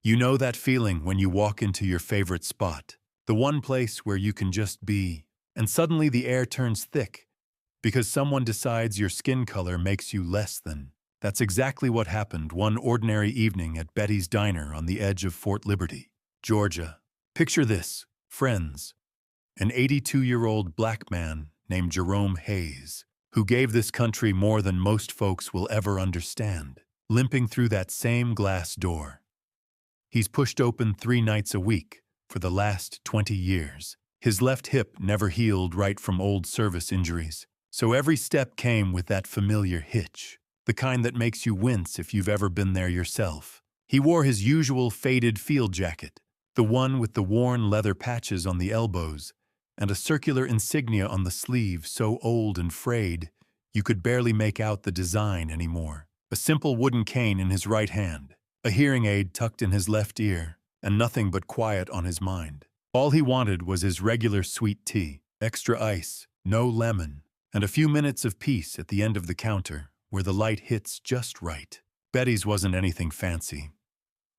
You know that feeling when you walk into your favorite spot, the one place where you can just be, and suddenly the air turns thick because someone decides your skin color makes you less than. That's exactly what happened one ordinary evening at Betty's Diner on the edge of Fort Liberty, Georgia. Picture this, friends. An 82-year-old black man named Jerome Hayes, who gave this country more than most folks will ever understand, limping through that same glass door. He's pushed open 3 nights a week for the last 20 years. His left hip never healed right from old service injuries, so every step came with that familiar hitch, the kind that makes you wince if you've ever been there yourself. He wore his usual faded field jacket, the one with the worn leather patches on the elbows and a circular insignia on the sleeve so old and frayed you could barely make out the design anymore. A simple wooden cane in his right hand, a hearing aid tucked in his left ear, and nothing but quiet on his mind. All he wanted was his regular sweet tea, extra ice, no lemon, and a few minutes of peace at the end of the counter where the light hits just right. Betty's wasn't anything fancy,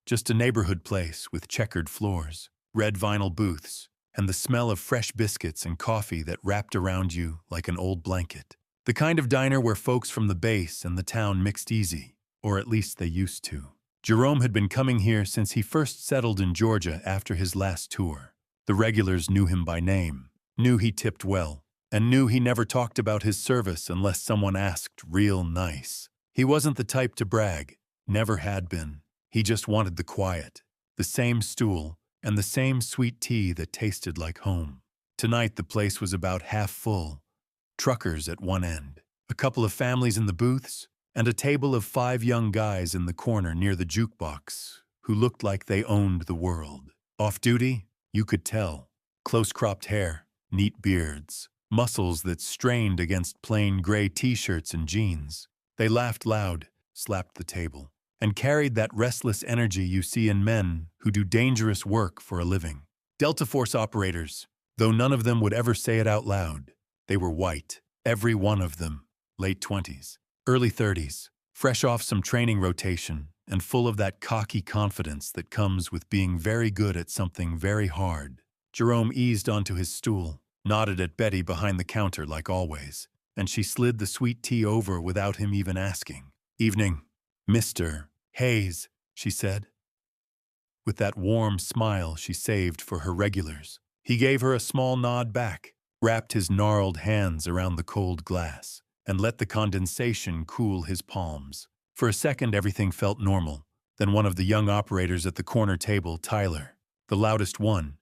just a neighborhood place with checkered floors, red vinyl booths, and the smell of fresh biscuits and coffee that wrapped around you like an old blanket. The kind of diner where folks from the base and the town mixed easy, or at least they used to. Jerome had been coming here since he first settled in Georgia after his last tour. The regulars knew him by name, knew he tipped well, and knew he never talked about his service unless someone asked real nice. He wasn't the type to brag, never had been. He just wanted the quiet, the same stool, and the same sweet tea that tasted like home. Tonight the place was about half full. Truckers at one end, a couple of families in the booths, and a table of 5 young guys in the corner near the jukebox who looked like they owned the world. Off duty? You could tell. Close-cropped hair, neat beards, muscles that strained against plain gray t-shirts and jeans. They laughed loud, slapped the table, and carried that restless energy you see in men who do dangerous work for a living. Delta Force operators, though none of them would ever say it out loud. They were white, every one of them, late 20s, early 30s, fresh off some training rotation, and full of that cocky confidence that comes with being very good at something very hard. Jerome eased onto his stool, nodded at Betty behind the counter like always, and she slid the sweet tea over without him even asking. "Evening, Mr. Hayes," she said, with that warm smile she saved for her regulars. He gave her a small nod back, wrapped his gnarled hands around the cold glass, and let the condensation cool his palms. For a second everything felt normal. Then one of the young operators at the corner table, Tyler, the loudest one,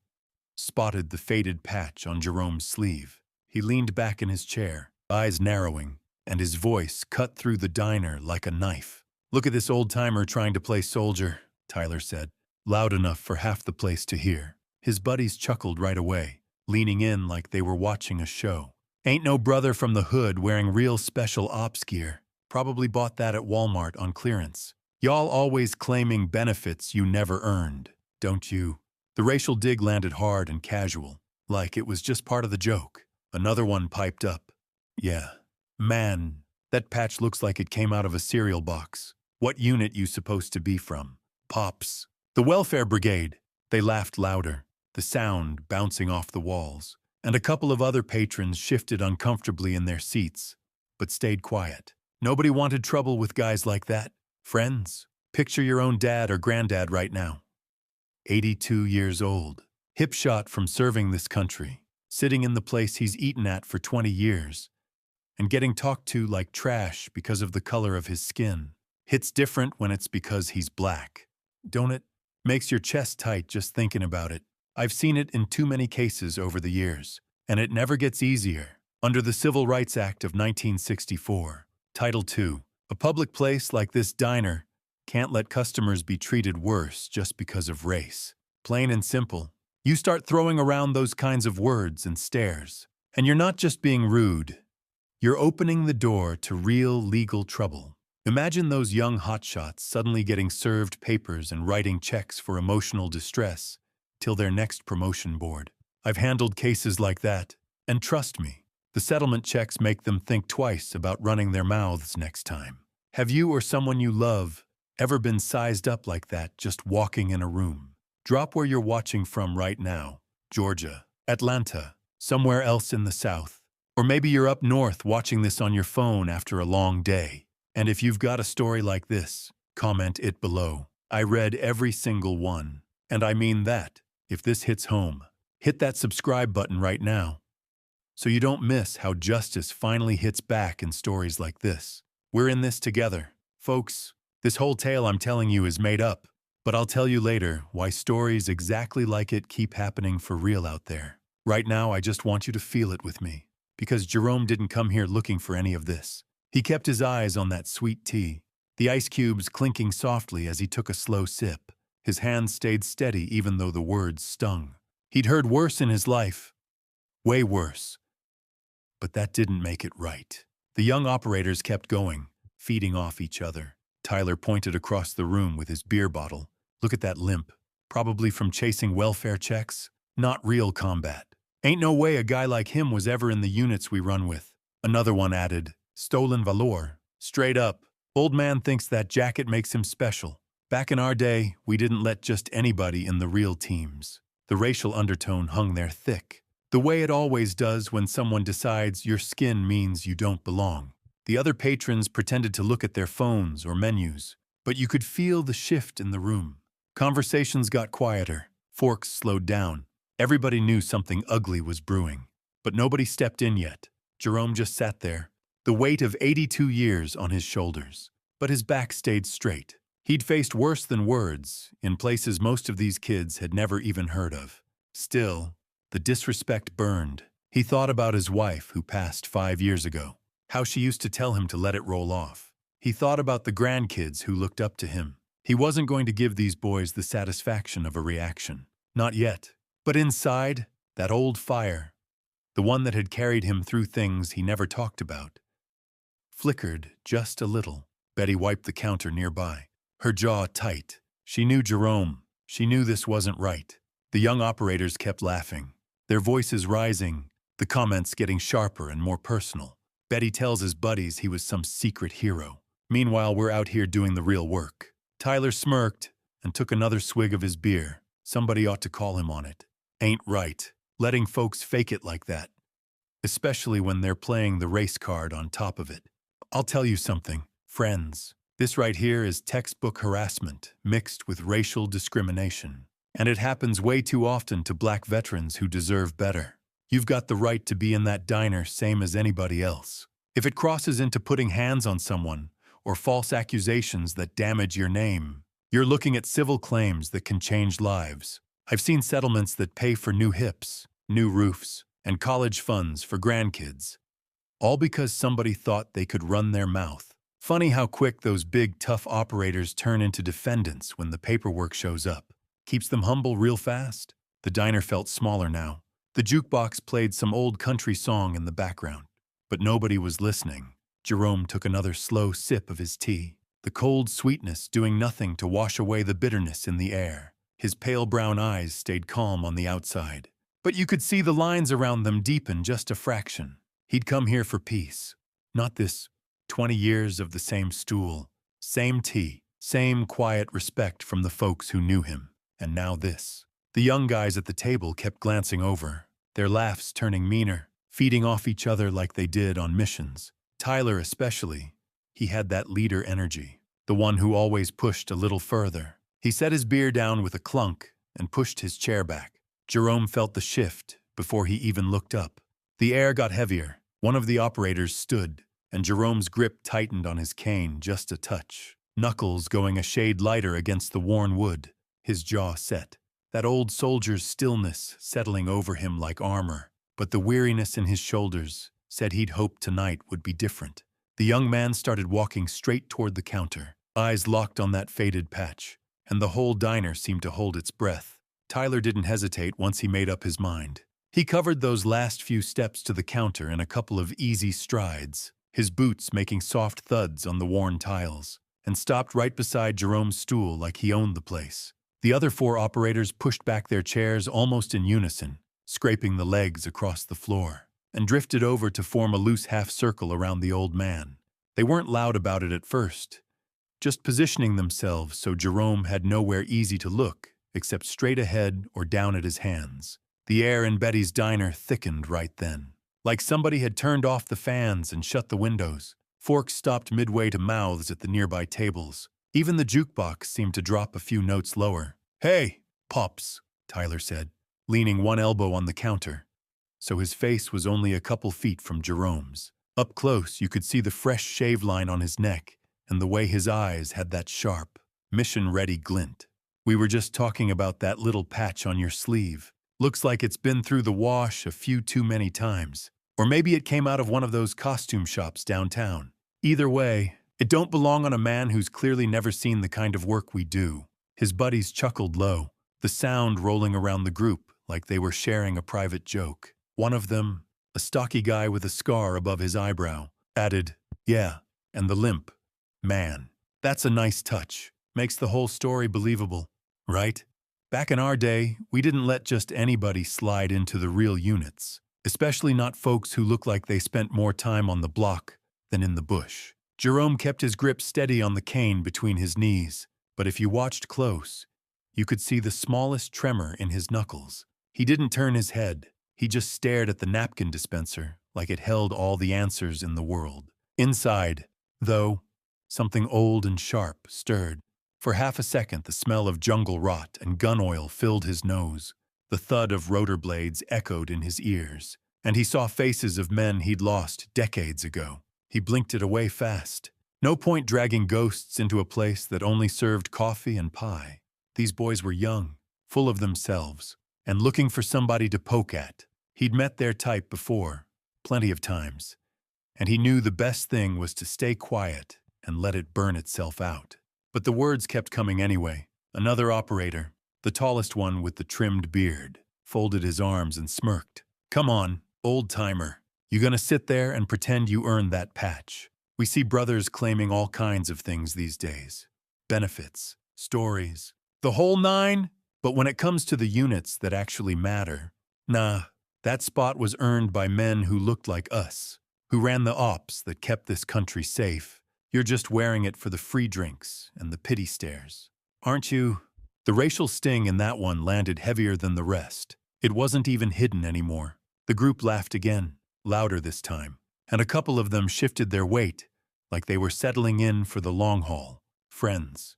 spotted the faded patch on Jerome's sleeve. He leaned back in his chair, eyes narrowing, and his voice cut through the diner like a knife. "Look at this old-timer trying to play soldier," Tyler said, loud enough for half the place to hear. His buddies chuckled right away, leaning in like they were watching a show. "Ain't no brother from the hood wearing real special ops gear. Probably bought that at Walmart on clearance. Y'all always claiming benefits you never earned, don't you?" The racial dig landed hard and casual, like it was just part of the joke. Another one piped up. "Yeah, man, that patch looks like it came out of a cereal box. What unit you supposed to be from?" "Pops." "The welfare brigade." They laughed louder, the sound bouncing off the walls, and a couple of other patrons shifted uncomfortably in their seats, but stayed quiet. Nobody wanted trouble with guys like that. Friends, picture your own dad or granddad right now. 82 years old, hip shot from serving this country, sitting in the place he's eaten at for 20 years, and getting talked to like trash because of the color of his skin. Hits different when it's because he's black, don't it? Makes your chest tight just thinking about it. I've seen it in too many cases over the years, and it never gets easier. Under the Civil Rights Act of 1964, Title II, a public place like this diner can't let customers be treated worse just because of race. Plain and simple. You start throwing around those kinds of words and stares, and you're not just being rude. You're opening the door to real legal trouble. Imagine those young hotshots suddenly getting served papers and writing checks for emotional distress till their next promotion board. I've handled cases like that, and trust me, the settlement checks make them think twice about running their mouths next time. Have you or someone you love Ever been sized up like that just walking in a room? Drop where you're watching from right now. Georgia, Atlanta, somewhere else in the South. Or maybe you're up north watching this on your phone after a long day. And if you've got a story like this, comment it below. I read every single one. And I mean that. If this hits home, hit that subscribe button right now, so you don't miss how justice finally hits back in stories like this. We're in this together. Folks, this whole tale I'm telling you is made up, but I'll tell you later why stories exactly like it keep happening for real out there. Right now, I just want you to feel it with me, because Jerome didn't come here looking for any of this. He kept his eyes on that sweet tea, the ice cubes clinking softly as he took a slow sip. His hands stayed steady even though the words stung. He'd heard worse in his life. Way worse. But that didn't make it right. The young operators kept going, feeding off each other. Tyler pointed across the room with his beer bottle. Look at that limp. Probably from chasing welfare checks. Not real combat. Ain't no way a guy like him was ever in the units we run with. Another one added, stolen valor. Straight up. Old man thinks that jacket makes him special. Back in our day, we didn't let just anybody in the real teams. The racial undertone hung there thick. The way it always does when someone decides your skin means you don't belong. The other patrons pretended to look at their phones or menus, but you could feel the shift in the room. Conversations got quieter. Forks slowed down. Everybody knew something ugly was brewing. But nobody stepped in yet. Jerome just sat there, the weight of 82 years on his shoulders. But his back stayed straight. He'd faced worse than words, in places most of these kids had never even heard of. Still, the disrespect burned. He thought about his wife who passed 5 years ago, how she used to tell him to let it roll off. He thought about the grandkids who looked up to him. He wasn't going to give these boys the satisfaction of a reaction. Not yet. But inside, that old fire, the one that had carried him through things he never talked about, flickered just a little. Betty wiped the counter nearby, her jaw tight. She knew Jerome. She knew this wasn't right. The young operators kept laughing, their voices rising, the comments getting sharper and more personal. Betty tells his buddies he was some secret hero. Meanwhile, we're out here doing the real work. Tyler smirked and took another swig of his beer. Somebody ought to call him on it. Ain't right, letting folks fake it like that, especially when they're playing the race card on top of it. I'll tell you something, friends. This right here is textbook harassment mixed with racial discrimination. And it happens way too often to black veterans who deserve better. You've got the right to be in that diner same as anybody else. If it crosses into putting hands on someone or false accusations that damage your name, you're looking at civil claims that can change lives. I've seen settlements that pay for new hips, new roofs, and college funds for grandkids, all because somebody thought they could run their mouth. Funny how quick those big, tough operators turn into defendants when the paperwork shows up. Keeps them humble real fast. The diner felt smaller now. The jukebox played some old country song in the background, but nobody was listening. Jerome took another slow sip of his tea, the cold sweetness doing nothing to wash away the bitterness in the air. His pale brown eyes stayed calm on the outside, but you could see the lines around them deepen just a fraction. He'd come here for peace, not this 20 years of the same stool, same tea, same quiet respect from the folks who knew him. And now this. The young guys at the table kept glancing over, their laughs turning meaner, feeding off each other like they did on missions. Tyler especially. He had that leader energy, the one who always pushed a little further. He set his beer down with a clunk and pushed his chair back. Jerome felt the shift before he even looked up. The air got heavier. One of the operators stood, and Jerome's grip tightened on his cane just a touch, knuckles going a shade lighter against the worn wood. His jaw set, that old soldier's stillness settling over him like armor, but the weariness in his shoulders said he'd hoped tonight would be different. The young man started walking straight toward the counter, eyes locked on that faded patch, and the whole diner seemed to hold its breath. Tyler didn't hesitate once he made up his mind. He covered those last few steps to the counter in a couple of easy strides, his boots making soft thuds on the worn tiles, and stopped right beside Jerome's stool like he owned the place. The other 4 operators pushed back their chairs almost in unison, scraping the legs across the floor, and drifted over to form a loose half-circle around the old man. They weren't loud about it at first, just positioning themselves so Jerome had nowhere easy to look except straight ahead or down at his hands. The air in Betty's diner thickened right then, like somebody had turned off the fans and shut the windows. Forks stopped midway to mouths at the nearby tables. Even the jukebox seemed to drop a few notes lower. "Hey, Pops," Tyler said, leaning one elbow on the counter, so his face was only a couple feet from Jerome's. Up close, you could see the fresh shave line on his neck and the way his eyes had that sharp, mission-ready glint. "We were just talking about that little patch on your sleeve. Looks like it's been through the wash a few too many times. Or maybe it came out of one of those costume shops downtown. Either way, it don't belong on a man who's clearly never seen the kind of work we do." His buddies chuckled low, the sound rolling around the group like they were sharing a private joke. One of them, a stocky guy with a scar above his eyebrow, added, "Yeah, and the limp. Man, that's a nice touch. Makes the whole story believable, right? Back in our day, we didn't let just anybody slide into the real units, especially not folks who look like they spent more time on the block than in the bush." Jerome kept his grip steady on the cane between his knees, but if you watched close, you could see the smallest tremor in his knuckles. He didn't turn his head. He just stared at the napkin dispenser like it held all the answers in the world. Inside, though, something old and sharp stirred. For half a second, the smell of jungle rot and gun oil filled his nose. The thud of rotor blades echoed in his ears, and he saw faces of men he'd lost decades ago. He blinked it away fast. No point dragging ghosts into a place that only served coffee and pie. These boys were young, full of themselves, and looking for somebody to poke at. He'd met their type before, plenty of times, and he knew the best thing was to stay quiet and let it burn itself out. But the words kept coming anyway. Another operator, the tallest one with the trimmed beard, folded his arms and smirked. "Come on, old-timer. You gonna sit there and pretend you earned that patch? We see brothers claiming all kinds of things these days. Benefits, stories, the whole nine. But when it comes to the units that actually matter, nah, that spot was earned by men who looked like us, who ran the ops that kept this country safe. You're just wearing it for the free drinks and the pity stares, aren't you?" The racial sting in that one landed heavier than the rest. It wasn't even hidden anymore. The group laughed again, louder this time, and a couple of them shifted their weight like they were settling in for the long haul. Friends.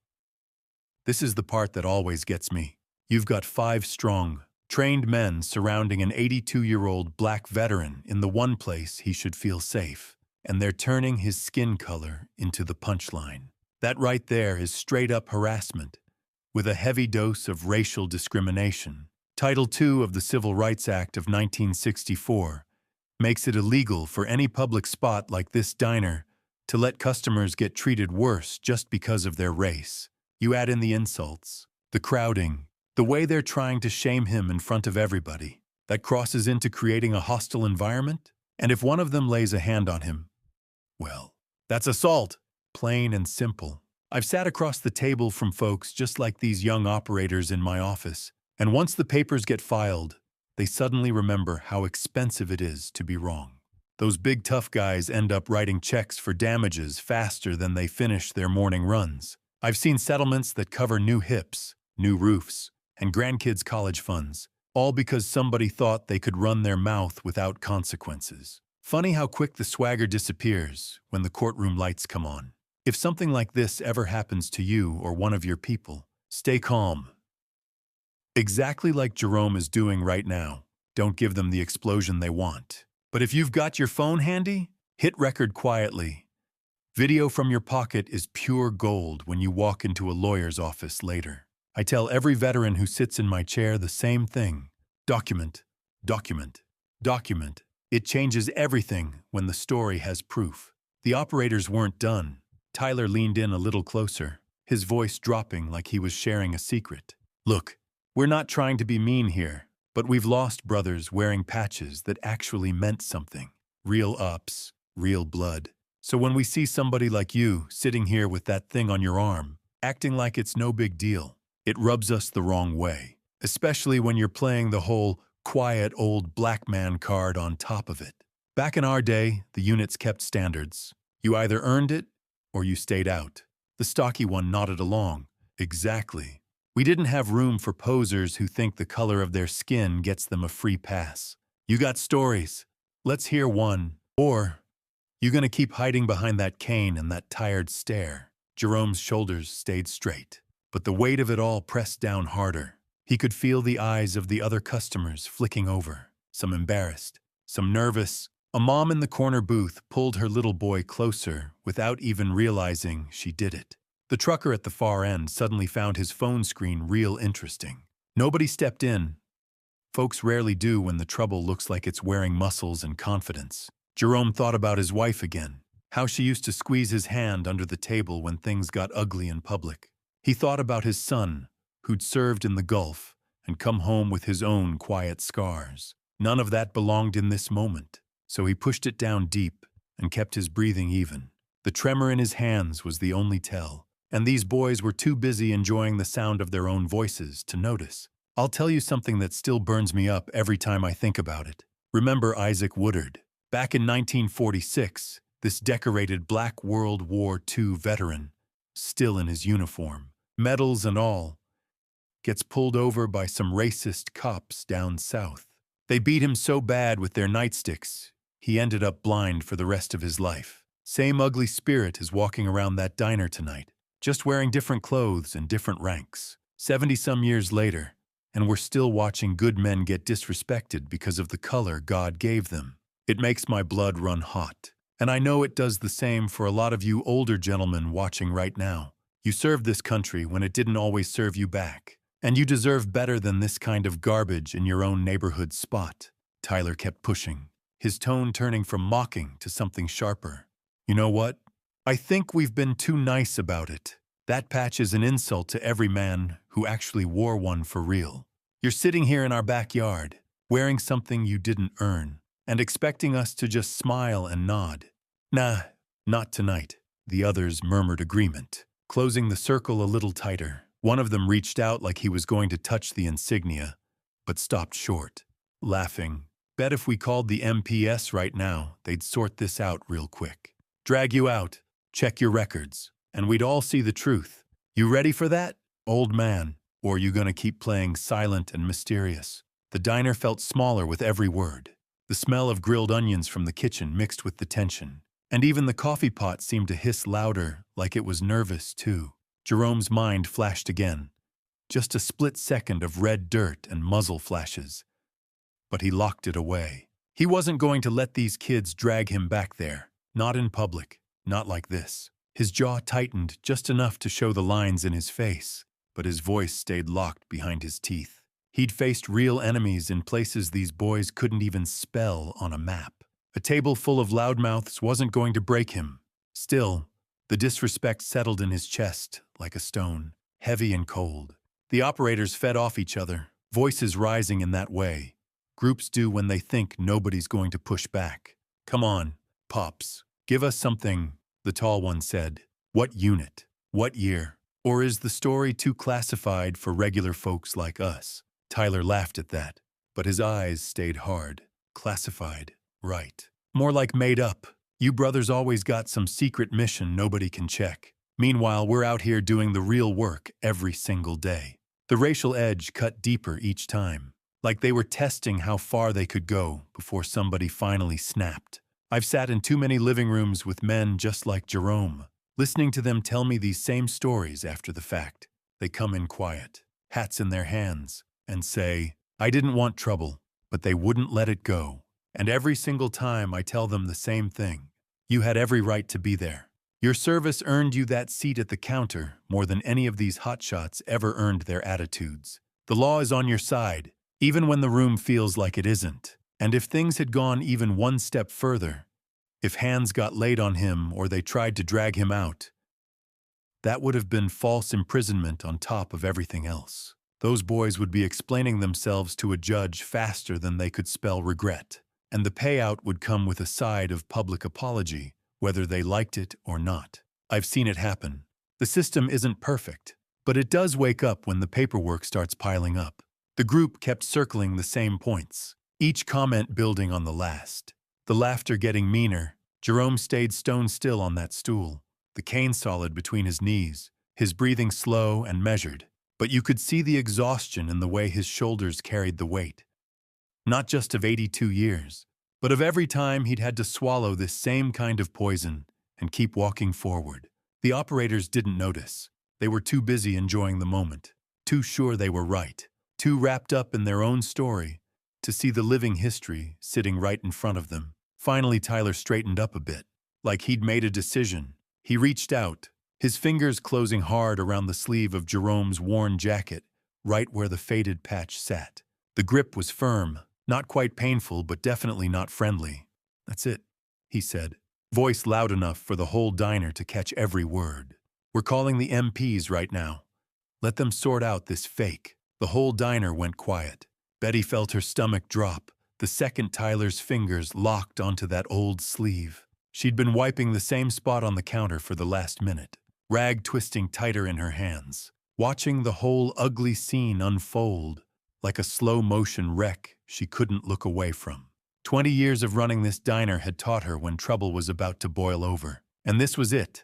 This is the part that always gets me. You've got 5 strong, trained men surrounding an 82-year-old black veteran in the one place he should feel safe. And they're turning his skin color into the punchline. That right there is straight-up harassment, with a heavy dose of racial discrimination. Title II of the Civil Rights Act of 1964 makes it illegal for any public spot like this diner to let customers get treated worse just because of their race. You add in the insults, the crowding, the way they're trying to shame him in front of everybody. That crosses into creating a hostile environment, and if one of them lays a hand on him, well, that's assault, plain and simple. I've sat across the table from folks just like these young operators in my office, and once the papers get filed, they suddenly remember how expensive it is to be wrong. Those big tough guys end up writing checks for damages faster than they finish their morning runs. I've seen settlements that cover new hips, new roofs, and grandkids' college funds, all because somebody thought they could run their mouth without consequences. Funny how quick the swagger disappears when the courtroom lights come on. If something like this ever happens to you or one of your people, stay calm. Exactly like Jerome is doing right now. Don't give them the explosion they want. But if you've got your phone handy, hit record quietly. Video from your pocket is pure gold when you walk into a lawyer's office later. I tell every veteran who sits in my chair the same thing. Document, document, document. It changes everything when the story has proof. The operators weren't done. Tyler leaned in a little closer, his voice dropping like he was sharing a secret. "Look, we're not trying to be mean here, but we've lost brothers wearing patches that actually meant something. Real ups, real blood. So when we see somebody like you sitting here with that thing on your arm, acting like it's no big deal, it rubs us the wrong way. Especially when you're playing the whole quiet old black man card on top of it. Back in our day, the units kept standards. You either earned it or you stayed out. The stocky one nodded along. Exactly. We didn't have room for posers who think the color of their skin gets them a free pass. You got stories. Let's hear one. Or, you gonna keep hiding behind that cane and that tired stare? Jerome's shoulders stayed straight, but the weight of it all pressed down harder. He could feel the eyes of the other customers flicking over, some embarrassed, some nervous. A mom in the corner booth pulled her little boy closer without even realizing she did it. The trucker at the far end suddenly found his phone screen real interesting. Nobody stepped in. Folks rarely do when the trouble looks like it's wearing muscles and confidence. Jerome thought about his wife again, how she used to squeeze his hand under the table when things got ugly in public. He thought about his son, who'd served in the Gulf and come home with his own quiet scars. None of that belonged in this moment, so he pushed it down deep and kept his breathing even. The tremor in his hands was the only tell, and these boys were too busy enjoying the sound of their own voices to notice. I'll tell you something that still burns me up every time I think about it. Remember Isaac Woodard? Back in 1946, this decorated Black World War II veteran, still in his uniform, medals and all, gets pulled over by some racist cops down south. They beat him so bad with their nightsticks, he ended up blind for the rest of his life. Same ugly spirit is walking around that diner tonight, just wearing different clothes and different ranks. 70-some years later, and we're still watching good men get disrespected because of the color God gave them. It makes my blood run hot. And I know it does the same for a lot of you older gentlemen watching right now. You served this country when it didn't always serve you back. And you deserve better than this kind of garbage in your own neighborhood spot. Tyler kept pushing, his tone turning from mocking to something sharper. You know what? I think we've been too nice about it. That patch is an insult to every man who actually wore one for real. You're sitting here in our backyard, wearing something you didn't earn, and expecting us to just smile and nod. Nah, not tonight. The others murmured agreement, closing the circle a little tighter. One of them reached out like he was going to touch the insignia, but stopped short, laughing. Bet if we called the MPS right now, they'd sort this out real quick. Drag you out, check your records, and we'd all see the truth. You ready for that, old man? Or are you gonna keep playing silent and mysterious? The diner felt smaller with every word. The smell of grilled onions from the kitchen mixed with the tension, and even the coffee pot seemed to hiss louder, like it was nervous too. Jerome's mind flashed again. Just a split second of red dirt and muzzle flashes. But he locked it away. He wasn't going to let these kids drag him back there. Not in public. Not like this. His jaw tightened just enough to show the lines in his face, but his voice stayed locked behind his teeth. He'd faced real enemies in places these boys couldn't even spell on a map. A table full of loudmouths wasn't going to break him. Still, the disrespect settled in his chest like a stone, heavy and cold. The operators fed off each other, voices rising in that way. Groups do when they think nobody's going to push back. Come on, Pops, give us something, the tall one said. What unit? What year? Or is the story too classified for regular folks like us? Tyler laughed at that, but his eyes stayed hard. Classified, right. More like made up. You brothers always got some secret mission nobody can check. Meanwhile, we're out here doing the real work every single day. The racial edge cut deeper each time, like they were testing how far they could go before somebody finally snapped. I've sat in too many living rooms with men just like Jerome, listening to them tell me these same stories after the fact. They come in quiet, hats in their hands, and say, I didn't want trouble, but they wouldn't let it go. And every single time I tell them the same thing. You had every right to be there. Your service earned you that seat at the counter more than any of these hotshots ever earned their attitudes. The law is on your side, even when the room feels like it isn't. And if things had gone even one step further, if hands got laid on him or they tried to drag him out, that would have been false imprisonment on top of everything else. Those boys would be explaining themselves to a judge faster than they could spell regret. And the payout would come with a side of public apology, whether they liked it or not. I've seen it happen. The system isn't perfect, but it does wake up when the paperwork starts piling up. The group kept circling the same points, each comment building on the last. The laughter getting meaner. Jerome stayed stone still on that stool, the cane solid between his knees, his breathing slow and measured, but you could see the exhaustion in the way his shoulders carried the weight. Not just of 82 years, but of every time he'd had to swallow this same kind of poison and keep walking forward. The operators didn't notice. They were too busy enjoying the moment, too sure they were right, too wrapped up in their own story to see the living history sitting right in front of them. Finally, Tyler straightened up a bit, like he'd made a decision. He reached out, his fingers closing hard around the sleeve of Jerome's worn jacket, right where the faded patch sat. The grip was firm, not quite painful, but definitely not friendly. "That's it," he said, voice loud enough for the whole diner to catch every word. "We're calling the MPs right now. Let them sort out this fake." The whole diner went quiet. Betty felt her stomach drop the second Tyler's fingers locked onto that old sleeve. She'd been wiping the same spot on the counter for the last minute, rag twisting tighter in her hands, watching the whole ugly scene unfold like a slow-motion wreck she couldn't look away from. 20 years of running this diner had taught her when trouble was about to boil over. And this was it.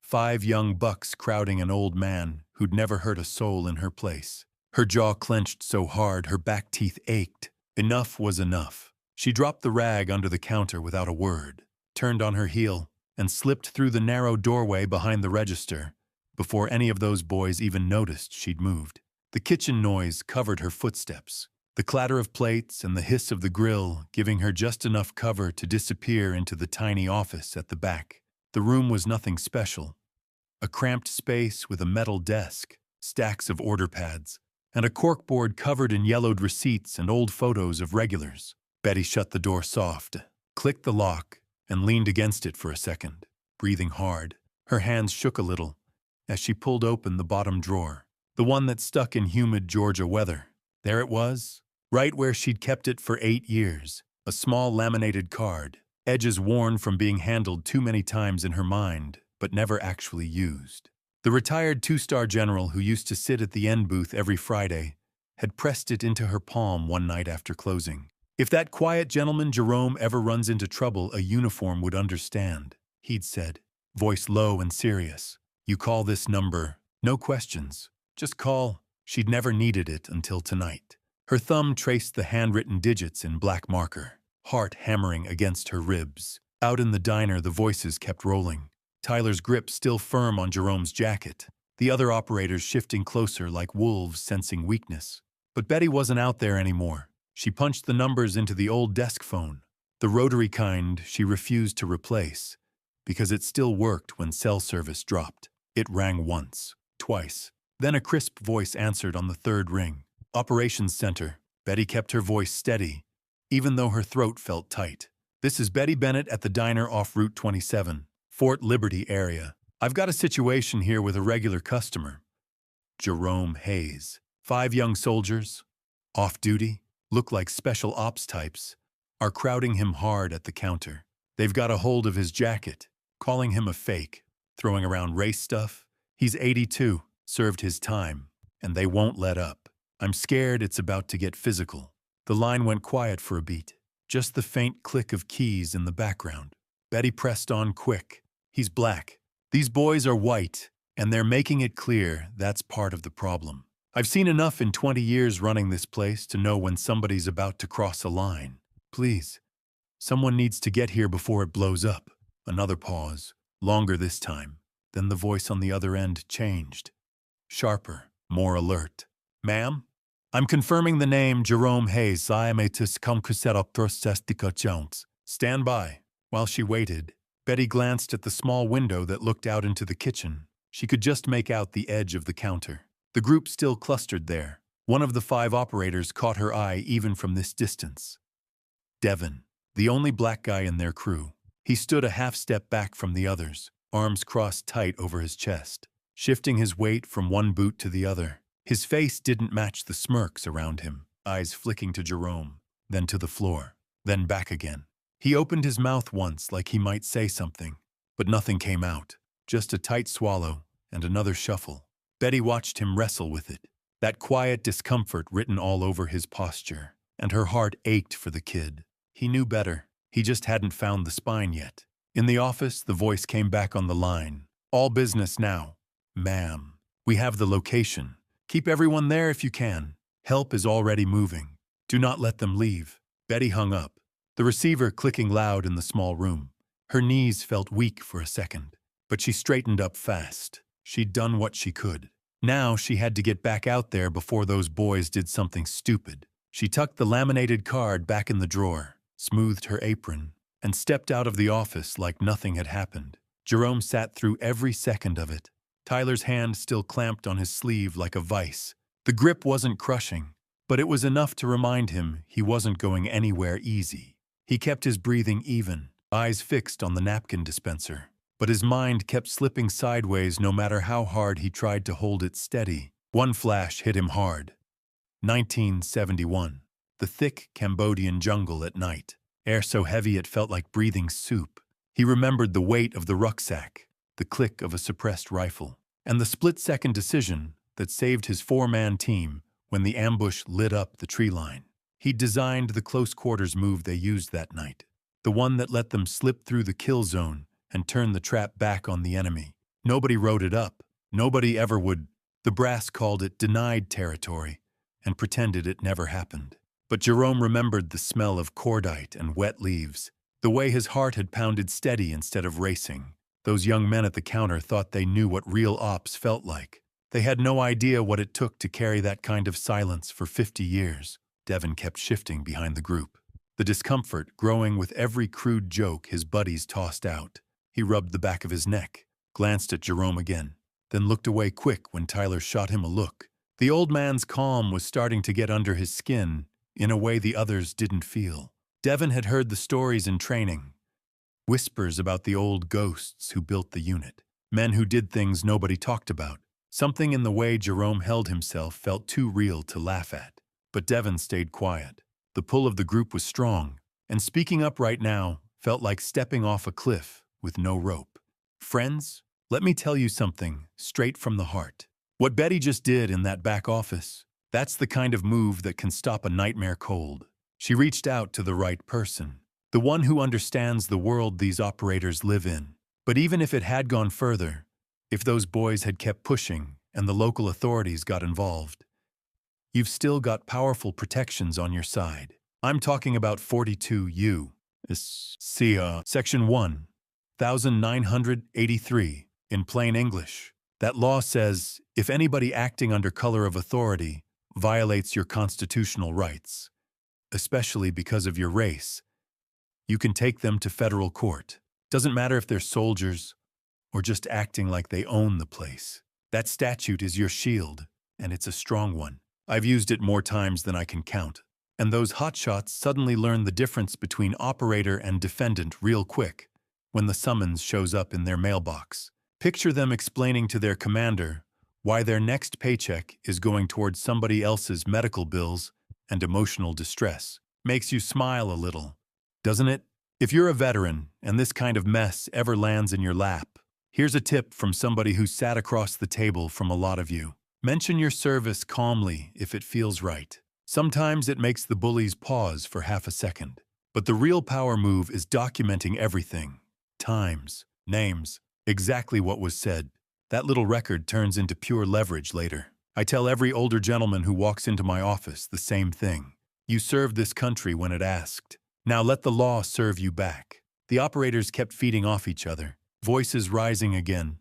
5 young bucks crowding an old man who'd never hurt a soul in her place. Her jaw clenched so hard her back teeth ached. Enough was enough. She dropped the rag under the counter without a word, turned on her heel, and slipped through the narrow doorway behind the register before any of those boys even noticed she'd moved. The kitchen noise covered her footsteps, the clatter of plates and the hiss of the grill giving her just enough cover to disappear into the tiny office at the back. The room was nothing special. A cramped space with a metal desk, stacks of order pads, and a corkboard covered in yellowed receipts and old photos of regulars. Betty shut the door soft, clicked the lock, and leaned against it for a second, breathing hard. Her hands shook a little as she pulled open the bottom drawer, the one that stuck in humid Georgia weather. There it was, right where she'd kept it for 8 years, a small laminated card, edges worn from being handled too many times in her mind, but never actually used. The retired 2-star general who used to sit at the end booth every Friday had pressed it into her palm one night after closing. "If that quiet gentleman Jerome ever runs into trouble, a uniform would understand," he'd said, voice low and serious. "You call this number, no questions. Just call." She'd never needed it until tonight. Her thumb traced the handwritten digits in black marker, heart hammering against her ribs. Out in the diner, the voices kept rolling. Tyler's grip still firm on Jerome's jacket, the other operators shifting closer like wolves sensing weakness. But Betty wasn't out there anymore. She punched the numbers into the old desk phone, the rotary kind she refused to replace, because it still worked when cell service dropped. It rang once, twice. Then a crisp voice answered on the third ring. "Operations Center." Betty kept her voice steady, even though her throat felt tight. "This is Betty Bennett at the diner off Route 27. Fort Liberty area. I've got a situation here with a regular customer. Jerome Hayes. 5 young soldiers, off duty, look like special ops types, are crowding him hard at the counter. They've got a hold of his jacket, calling him a fake, throwing around race stuff. He's 82, served his time, and they won't let up. I'm scared it's about to get physical." The line went quiet for a beat, just the faint click of keys in the background. Betty pressed on quick. "He's black. These boys are white, and they're making it clear that's part of the problem. I've seen enough in 20 years running this place to know when somebody's about to cross a line. Please, someone needs to get here before it blows up." Another pause, longer this time. Then the voice on the other end changed. Sharper, more alert. "Ma'am? I'm confirming the name Jerome Hayes. I am a Jones. Stand by." While she waited, Betty glanced at the small window that looked out into the kitchen. She could just make out the edge of the counter. The group still clustered there. One of the 5 operators caught her eye even from this distance. Devin, the only black guy in their crew. He stood a half step back from the others, arms crossed tight over his chest, shifting his weight from one boot to the other. His face didn't match the smirks around him, eyes flicking to Jerome, then to the floor, then back again. He opened his mouth once like he might say something, but nothing came out, just a tight swallow and another shuffle. Betty watched him wrestle with it, that quiet discomfort written all over his posture, and her heart ached for the kid. He knew better. He just hadn't found the spine yet. In the office, the voice came back on the line. All business now. Ma'am, we have the location. Keep everyone there if you can. Help is already moving. Do not let them leave. Betty hung up, the receiver clicking loud in the small room. Her knees felt weak for a second, but she straightened up fast. She'd done what she could. Now she had to get back out there before those boys did something stupid. She tucked the laminated card back in the drawer, smoothed her apron, and stepped out of the office like nothing had happened. Jerome sat through every second of it. Tyler's hand still clamped on his sleeve like a vice. The grip wasn't crushing, but it was enough to remind him he wasn't going anywhere easy. He kept his breathing even, eyes fixed on the napkin dispenser. But his mind kept slipping sideways no matter how hard he tried to hold it steady. One flash hit him hard. 1971. The thick Cambodian jungle at night. Air so heavy it felt like breathing soup. He remembered the weight of the rucksack, the click of a suppressed rifle, and the split-second decision that saved his four-man team when the ambush lit up the tree line. He'd designed the close-quarters move they used that night, the one that let them slip through the kill zone and turn the trap back on the enemy. Nobody wrote it up. Nobody ever would. The brass called it denied territory and pretended it never happened. But Jerome remembered the smell of cordite and wet leaves, the way his heart had pounded steady instead of racing. Those young men at the counter thought they knew what real ops felt like. They had no idea what it took to carry that kind of silence for 50 years. Devin kept shifting behind the group, the discomfort growing with every crude joke his buddies tossed out. He rubbed the back of his neck, glanced at Jerome again, then looked away quick when Tyler shot him a look. The old man's calm was starting to get under his skin in a way the others didn't feel. Devin had heard the stories in training, whispers about the old ghosts who built the unit, men who did things nobody talked about. Something in the way Jerome held himself felt too real to laugh at. But Devin stayed quiet. The pull of the group was strong, and speaking up right now felt like stepping off a cliff with no rope. Friends, let me tell you something straight from the heart. What Betty just did in that back office, that's the kind of move that can stop a nightmare cold. She reached out to the right person, the one who understands the world these operators live in. But even if it had gone further, if those boys had kept pushing and the local authorities got involved, you've still got powerful protections on your side. I'm talking about 42U. Section 1, 1983, in plain English. That law says if anybody acting under color of authority violates your constitutional rights, especially because of your race, you can take them to federal court. Doesn't matter if they're soldiers or just acting like they own the place. That statute is your shield, and it's a strong one. I've used it more times than I can count. And those hotshots suddenly learn the difference between operator and defendant real quick when the summons shows up in their mailbox. Picture them explaining to their commander why their next paycheck is going towards somebody else's medical bills and emotional distress. Makes you smile a little, doesn't it? If you're a veteran and this kind of mess ever lands in your lap, here's a tip from somebody who sat across the table from a lot of you. Mention your service calmly if it feels right. Sometimes it makes the bullies pause for half a second. But the real power move is documenting everything. Times, names, exactly what was said. That little record turns into pure leverage later. I tell every older gentleman who walks into my office the same thing. You served this country when it asked. Now let the law serve you back. The operators kept feeding off each other, voices rising again,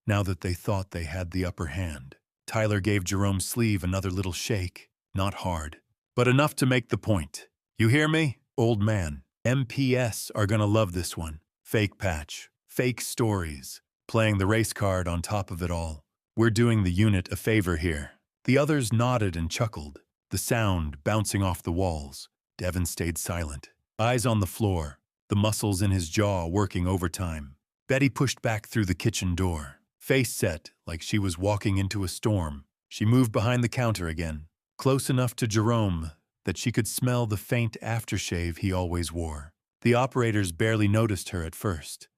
now that they thought they had the upper hand. Tyler gave Jerome's sleeve another little shake, not hard, but enough to make the point. You hear me, old man? MPS are gonna love this one. Fake patch, fake stories, playing the race card on top of it all. We're doing the unit a favor here. The others nodded and chuckled, the sound bouncing off the walls. Devin stayed silent, eyes on the floor, the muscles in his jaw working overtime. Betty pushed back through the kitchen door, face set like she was walking into a storm. She moved behind the counter again, close enough to Jerome that she could smell the faint aftershave he always wore. The operators barely noticed her at first.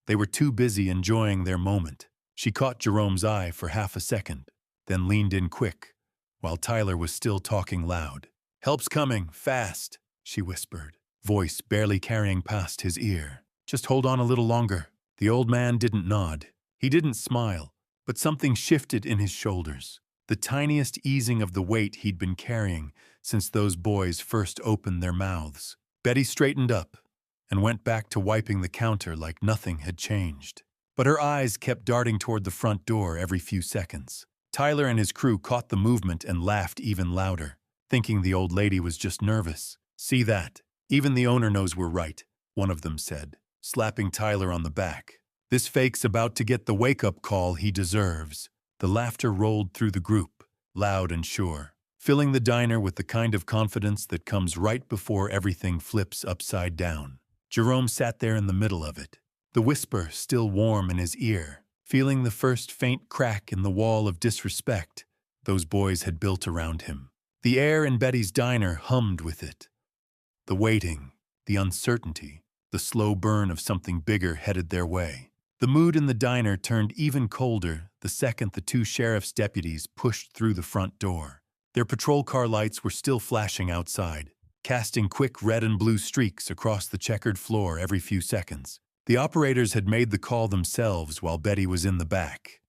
They were too busy enjoying their moment. She caught Jerome's eye for half a second, then leaned in quick, while Tyler was still talking loud. "Help's coming, fast," she whispered, voice barely carrying past his ear. "Just hold on a little longer." The old man didn't nod. He didn't smile, but something shifted in his shoulders, the tiniest easing of the weight he'd been carrying since those boys first opened their mouths. Betty straightened up and went back to wiping the counter like nothing had changed. But her eyes kept darting toward the front door every few seconds. Tyler and his crew caught the movement and laughed even louder, thinking the old lady was just nervous. "See that? Even the owner knows we're right," one of them said, slapping Tyler on the back. "This fake's about to get the wake-up call he deserves." The laughter rolled through the group, loud and sure, filling the diner with the kind of confidence that comes right before everything flips upside down. Jerome sat there in the middle of it, the whisper still warm in his ear, feeling the first faint crack in the wall of disrespect those boys had built around him. The air in Betty's diner hummed with it. The waiting, the uncertainty, the slow burn of something bigger headed their way. The mood in the diner turned even colder the second the two sheriff's deputies pushed through the front door. Their patrol car lights were still flashing outside, casting quick red and blue streaks across the checkered floor every few seconds. The operators had made the call themselves while Betty was in the back.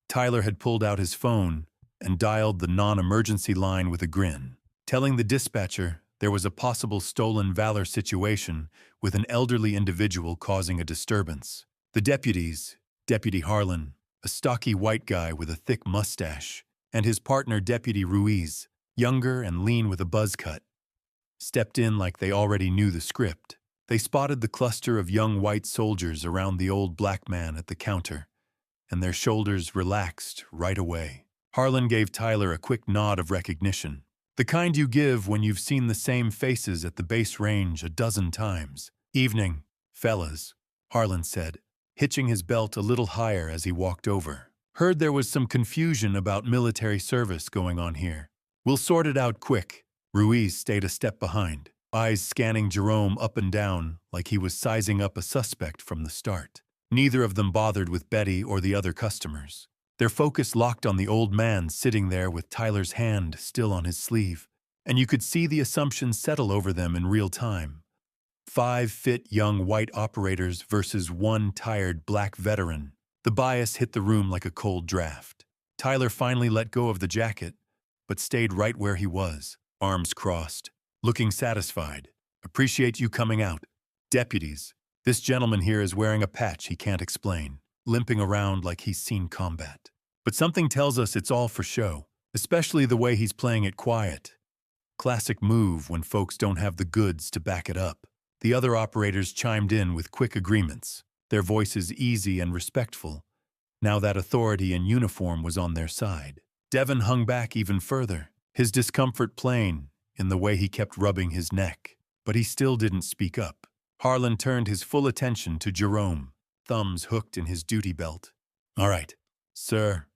Tyler had pulled out his phone and dialed the non-emergency line with a grin, telling the dispatcher there was a possible stolen valor situation with an elderly individual causing a disturbance. The deputies, Deputy Harlan, a stocky white guy with a thick mustache, and his partner Deputy Ruiz, younger and lean with a buzz cut, stepped in like they already knew the script. They spotted the cluster of young white soldiers around the old black man at the counter, and their shoulders relaxed right away. Harlan gave Tyler a quick nod of recognition, the kind you give when you've seen the same faces at the base range a dozen times. "Evening, fellas," Harlan said, hitching his belt a little higher as he walked over. "Heard there was some confusion about military service going on here. We'll sort it out quick." Ruiz stayed a step behind, eyes scanning Jerome up and down like he was sizing up a suspect from the start. Neither of them bothered with Betty or the other customers. Their focus locked on the old man sitting there with Tyler's hand still on his sleeve, and you could see the assumption settle over them in real time. 5 fit young white operators versus 1 tired black veteran. The bias hit the room like a cold draft. Tyler finally let go of the jacket, but stayed right where he was, arms crossed, looking satisfied. "Appreciate you coming out. Deputies, this gentleman here is wearing a patch he can't explain, limping around like he's seen combat. But something tells us it's all for show, especially the way he's playing it quiet. Classic move when folks don't have the goods to back it up." The other operators chimed in with quick agreements, their voices easy and respectful, now that authority in uniform was on their side. Devon hung back even further, his discomfort plain in the way he kept rubbing his neck, but he still didn't speak up. Harlan turned his full attention to Jerome, thumbs hooked in his duty belt. "All right, sir.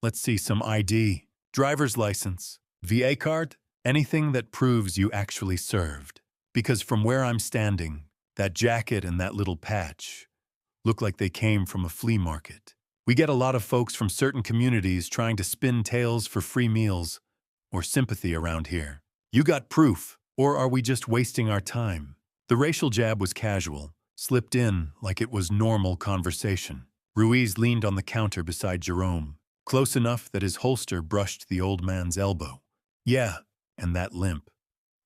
Let's see some ID. Driver's license, VA card, anything that proves you actually served. Because from where I'm standing, that jacket and that little patch look like they came from a flea market. We get a lot of folks from certain communities trying to spin tales for free meals or sympathy around here. You got proof, or are we just wasting our time?" The racial jab was casual, slipped in like it was normal conversation. Ruiz leaned on the counter beside Jerome, close enough that his holster brushed the old man's elbow. "Yeah, and that limp.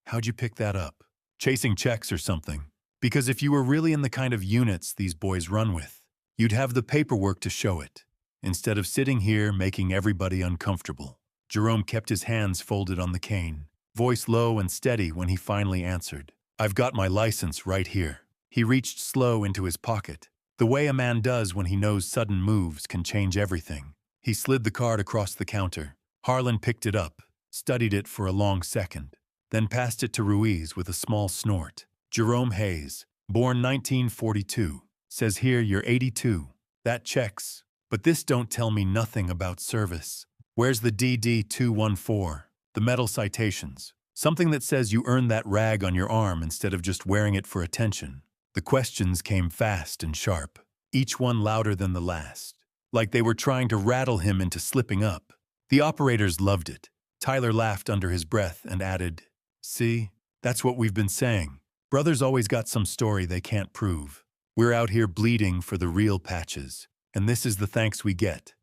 How'd you pick that up? Chasing checks or something? Because if you were really in the kind of units these boys run with, you'd have the paperwork to show it, instead of sitting here making everybody uncomfortable." Jerome kept his hands folded on the cane, voice low and steady when he finally answered. "I've got my license right here." He reached slow into his pocket, the way a man does when he knows sudden moves can change everything. He slid the card across the counter. Harlan picked it up, studied it for a long second, then passed it to Ruiz with a small snort. "Jerome Hayes, born 1942. Says here you're 82. That checks. But this don't tell me nothing about service. Where's the DD-214? The medal citations? Something that says you earned that rag on your arm instead of just wearing it for attention." The questions came fast and sharp, each one louder than the last, like they were trying to rattle him into slipping up. The operators loved it. Tyler laughed under his breath and added, "See, that's what we've been saying. Brothers always got some story they can't prove. We're out here bleeding for the real patches. And this is the thanks we get.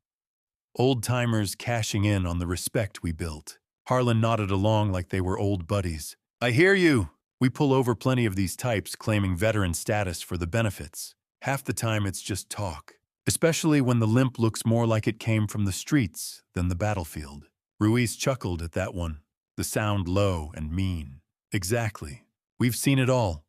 Old-timers cashing in on the respect we built. Harlan nodded along like they were old buddies. I hear you! We pull over plenty of these types claiming veteran status for the benefits. Half the time it's just talk, especially when the limp looks more like it came from the streets than the battlefield. Ruiz chuckled at that one, the sound low and mean. Exactly. We've seen it all.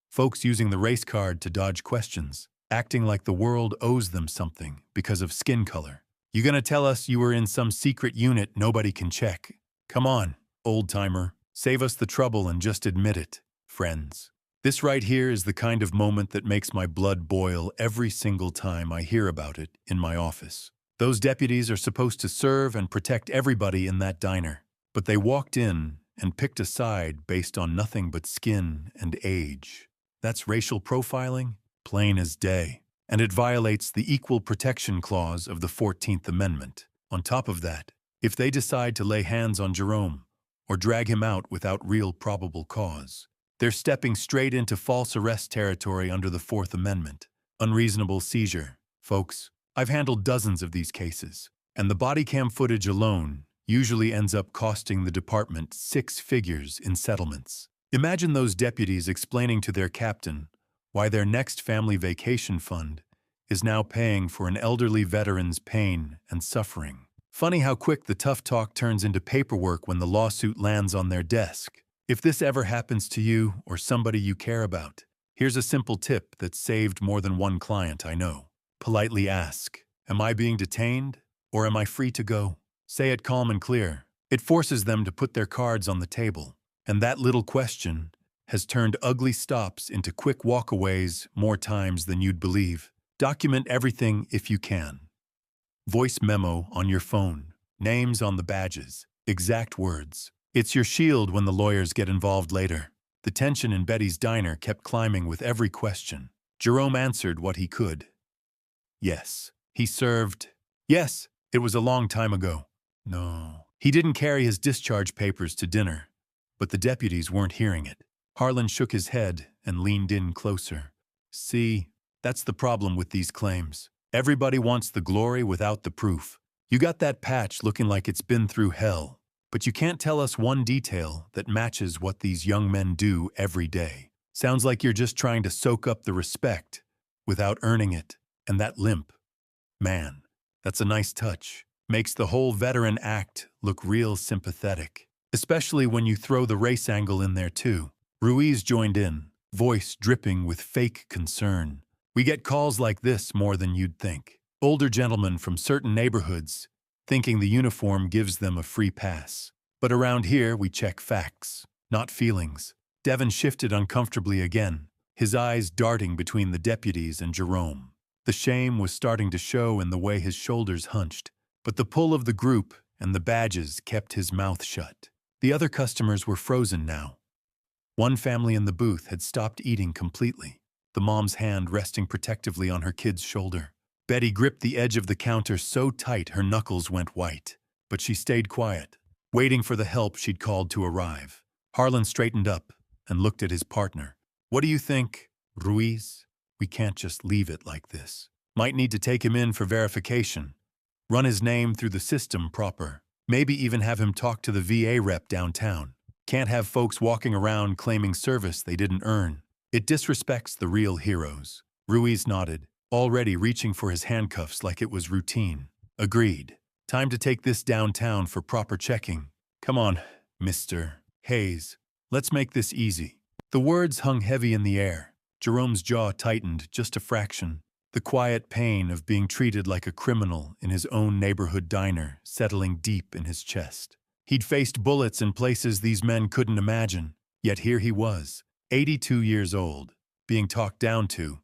Folks using the race card to dodge questions, acting like the world owes them something because of skin color. You gonna tell us you were in some secret unit nobody can check? Come on, old-timer. Save us the trouble and just admit it, friends. This right here is the kind of moment that makes my blood boil every single time I hear about it in my office. Those deputies are supposed to serve and protect everybody in that diner, but they walked in and picked a side based on nothing but skin and age. That's racial profiling, plain as day, and it violates the Equal Protection Clause of the 14th Amendment. On top of that, if they decide to lay hands on Jerome or drag him out without real probable cause, they're stepping straight into false arrest territory under the 4th Amendment. Unreasonable seizure. Folks, I've handled dozens of these cases, and the body cam footage alone usually ends up costing the department 6 figures in settlements. Imagine those deputies explaining to their captain why their next family vacation fund is now paying for an elderly veteran's pain and suffering. Funny how quick the tough talk turns into paperwork when the lawsuit lands on their desk. If this ever happens to you or somebody you care about, here's a simple tip that's saved more than one client I know. Politely ask, am I being detained or am I free to go? Say it calm and clear. It forces them to put their cards on the table. And that little question has turned ugly stops into quick walkaways more times than you'd believe. Document everything if you can. Voice memo on your phone, names on the badges, exact words. It's your shield when the lawyers get involved later. The tension in Betty's diner kept climbing with every question. Jerome answered what he could. Yes, he served. Yes, it was a long time ago. No. He didn't carry his discharge papers to dinner, but the deputies weren't hearing it. Harlan shook his head and leaned in closer. See, that's the problem with these claims. Everybody wants the glory without the proof. You got that patch looking like it's been through hell, but you can't tell us one detail that matches what these young men do every day. Sounds like you're just trying to soak up the respect without earning it. And that limp, man, that's a nice touch. Makes the whole veteran act look real sympathetic, especially when you throw the race angle in there too. Ruiz joined in, voice dripping with fake concern. We get calls like this more than you'd think. Older gentlemen from certain neighborhoods thinking the uniform gives them a free pass. But around here, we check facts, not feelings. Devin shifted uncomfortably again, his eyes darting between the deputies and Jerome. The shame was starting to show in the way his shoulders hunched, but the pull of the group and the badges kept his mouth shut. The other customers were frozen now. One family in the booth had stopped eating completely, the mom's hand resting protectively on her kid's shoulder. Betty gripped the edge of the counter so tight her knuckles went white, but she stayed quiet, waiting for the help she'd called to arrive. Harlan straightened up and looked at his partner. What do you think, Ruiz? We can't just leave it like this. Might need to take him in for verification. Run his name through the system proper. Maybe even have him talk to the VA rep downtown. Can't have folks walking around claiming service they didn't earn. It disrespects the real heroes. Ruiz nodded, already reaching for his handcuffs like it was routine. Agreed. Time to take this downtown for proper checking. Come on, Mr. Hayes. Let's make this easy. The words hung heavy in the air. Jerome's jaw tightened just a fraction. The quiet pain of being treated like a criminal in his own neighborhood diner settling deep in his chest. He'd faced bullets in places these men couldn't imagine, yet here he was, 82 years old, being talked down to,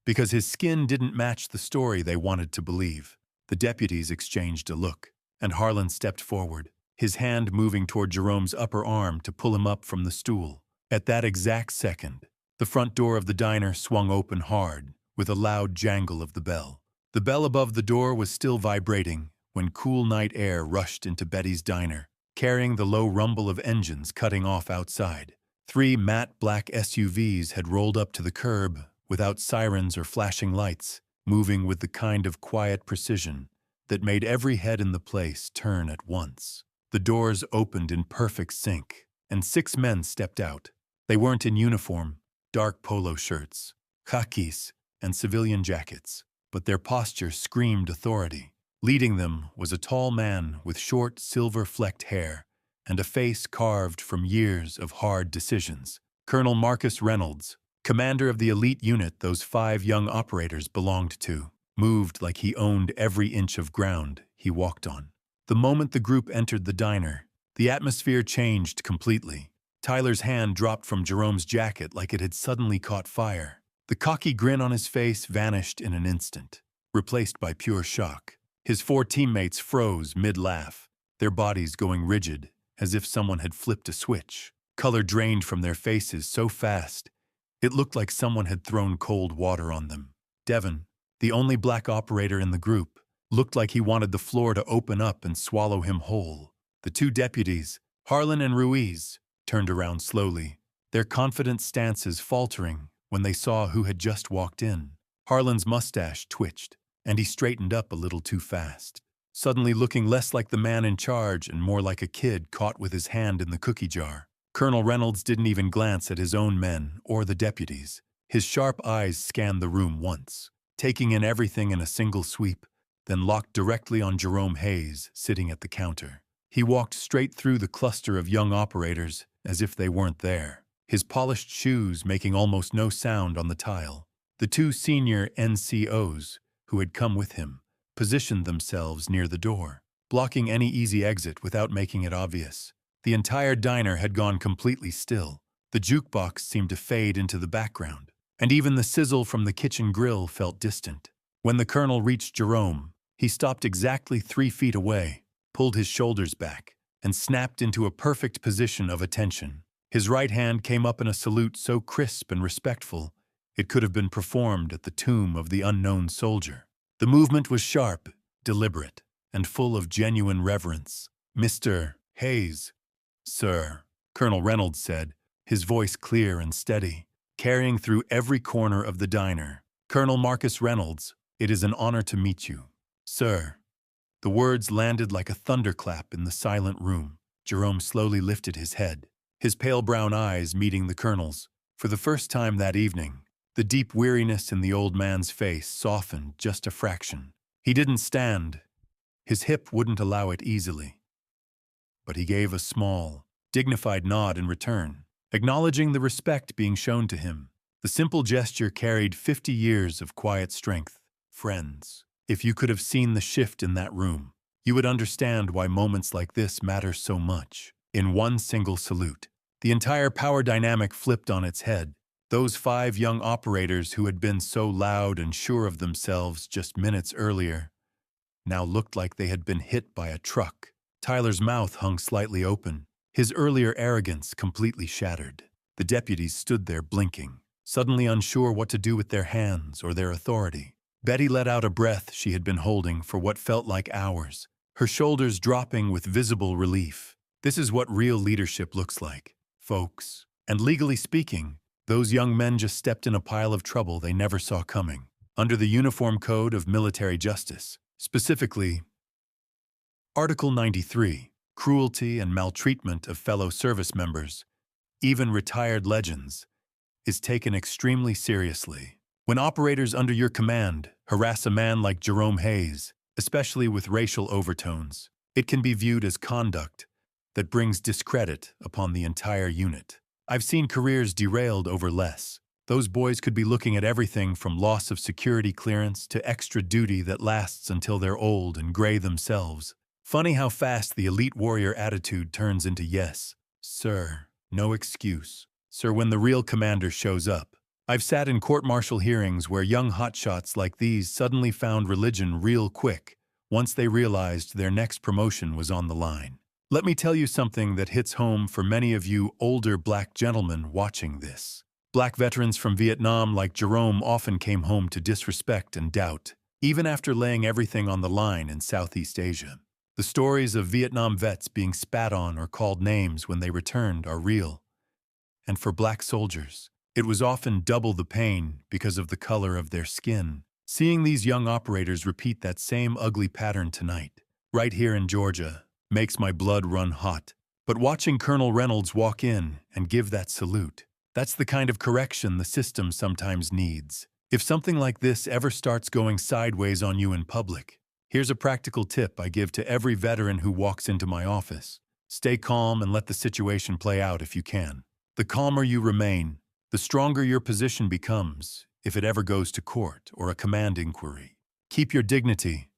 because his skin didn't match the story they wanted to believe. The deputies exchanged a look, and Harlan stepped forward, his hand moving toward Jerome's upper arm to pull him up from the stool. At that exact second, the front door of the diner swung open hard, with a loud jangle of the bell. The bell above the door was still vibrating when cool night air rushed into Betty's diner, carrying the low rumble of engines cutting off outside. 3 matte black SUVs had rolled up to the curb without sirens or flashing lights, moving with the kind of quiet precision that made every head in the place turn at once. The doors opened in perfect sync, and 6 men stepped out. They weren't in uniform, dark polo shirts, khakis, and civilian jackets, but their posture screamed authority. Leading them was a tall man with short, silver-flecked hair and a face carved from years of hard decisions. Colonel Marcus Reynolds, commander of the elite unit those 5 young operators belonged to, moved like he owned every inch of ground he walked on. The moment the group entered the diner, the atmosphere changed completely. Tyler's hand dropped from Jerome's jacket like it had suddenly caught fire. The cocky grin on his face vanished in an instant, replaced by pure shock. His 4 teammates froze mid-laugh, their bodies going rigid, as if someone had flipped a switch. Color drained from their faces so fast, it looked like someone had thrown cold water on them. Devon, the only black operator in the group, looked like he wanted the floor to open up and swallow him whole. The 2 deputies, Harlan and Ruiz, turned around slowly, their confident stances faltering when they saw who had just walked in. Harlan's mustache twitched, and he straightened up a little too fast, suddenly looking less like the man in charge and more like a kid caught with his hand in the cookie jar. Colonel Reynolds didn't even glance at his own men or the deputies. His sharp eyes scanned the room once, taking in everything in a single sweep, then locked directly on Jerome Hayes, sitting at the counter. He walked straight through the cluster of young operators as if they weren't there, his polished shoes making almost no sound on the tile. The 2 senior NCOs, who had come with him, positioned themselves near the door, blocking any easy exit without making it obvious. The entire diner had gone completely still. The jukebox seemed to fade into the background, and even the sizzle from the kitchen grill felt distant. When the colonel reached Jerome, he stopped exactly 3 feet away, pulled his shoulders back, and snapped into a perfect position of attention. His right hand came up in a salute so crisp and respectful, it could have been performed at the tomb of the unknown soldier. The movement was sharp, deliberate, and full of genuine reverence. "Mr. Hayes, sir," Colonel Reynolds said, his voice clear and steady, carrying through every corner of the diner. "Colonel Marcus Reynolds, it is an honor to meet you, sir." The words landed like a thunderclap in the silent room. Jerome slowly lifted his head, his pale brown eyes meeting the colonel's. For the first time that evening, the deep weariness in the old man's face softened just a fraction. He didn't stand. His hip wouldn't allow it easily. But he gave a small, dignified nod in return, acknowledging the respect being shown to him. The simple gesture carried 50 years of quiet strength. Friends, if you could have seen the shift in that room, you would understand why moments like this matter so much. In one single salute, the entire power dynamic flipped on its head. Those 5 young operators who had been so loud and sure of themselves just minutes earlier now looked like they had been hit by a truck. Tyler's mouth hung slightly open, his earlier arrogance completely shattered. The deputies stood there blinking, suddenly unsure what to do with their hands or their authority. Betty let out a breath she had been holding for what felt like hours, her shoulders dropping with visible relief. This is what real leadership looks like, folks. And legally speaking, those young men just stepped in a pile of trouble they never saw coming. Under the Uniform Code of Military Justice, specifically, Article 93, cruelty and maltreatment of fellow service members, even retired legends, is taken extremely seriously. When operators under your command harass a man like Jerome Hayes, especially with racial overtones, it can be viewed as conduct that brings discredit upon the entire unit. I've seen careers derailed over less. Those boys could be looking at everything from loss of security clearance to extra duty that lasts until they're old and gray themselves. Funny how fast the elite warrior attitude turns into yes, sir, no excuse, sir, when the real commander shows up. I've sat in court-martial hearings where young hotshots like these suddenly found religion real quick once they realized their next promotion was on the line. Let me tell you something that hits home for many of you older black gentlemen watching this. Black veterans from Vietnam like Jerome often came home to disrespect and doubt, even after laying everything on the line in Southeast Asia. The stories of Vietnam vets being spat on or called names when they returned are real. And for black soldiers, it was often double the pain because of the color of their skin. Seeing these young operators repeat that same ugly pattern tonight, right here in Georgia, makes my blood run hot. But watching Colonel Reynolds walk in and give that salute, that's the kind of correction the system sometimes needs. If something like this ever starts going sideways on you in public, here's a practical tip I give to every veteran who walks into my office. Stay calm and let the situation play out if you can. The calmer you remain, the stronger your position becomes if it ever goes to court or a command inquiry. Keep your dignity.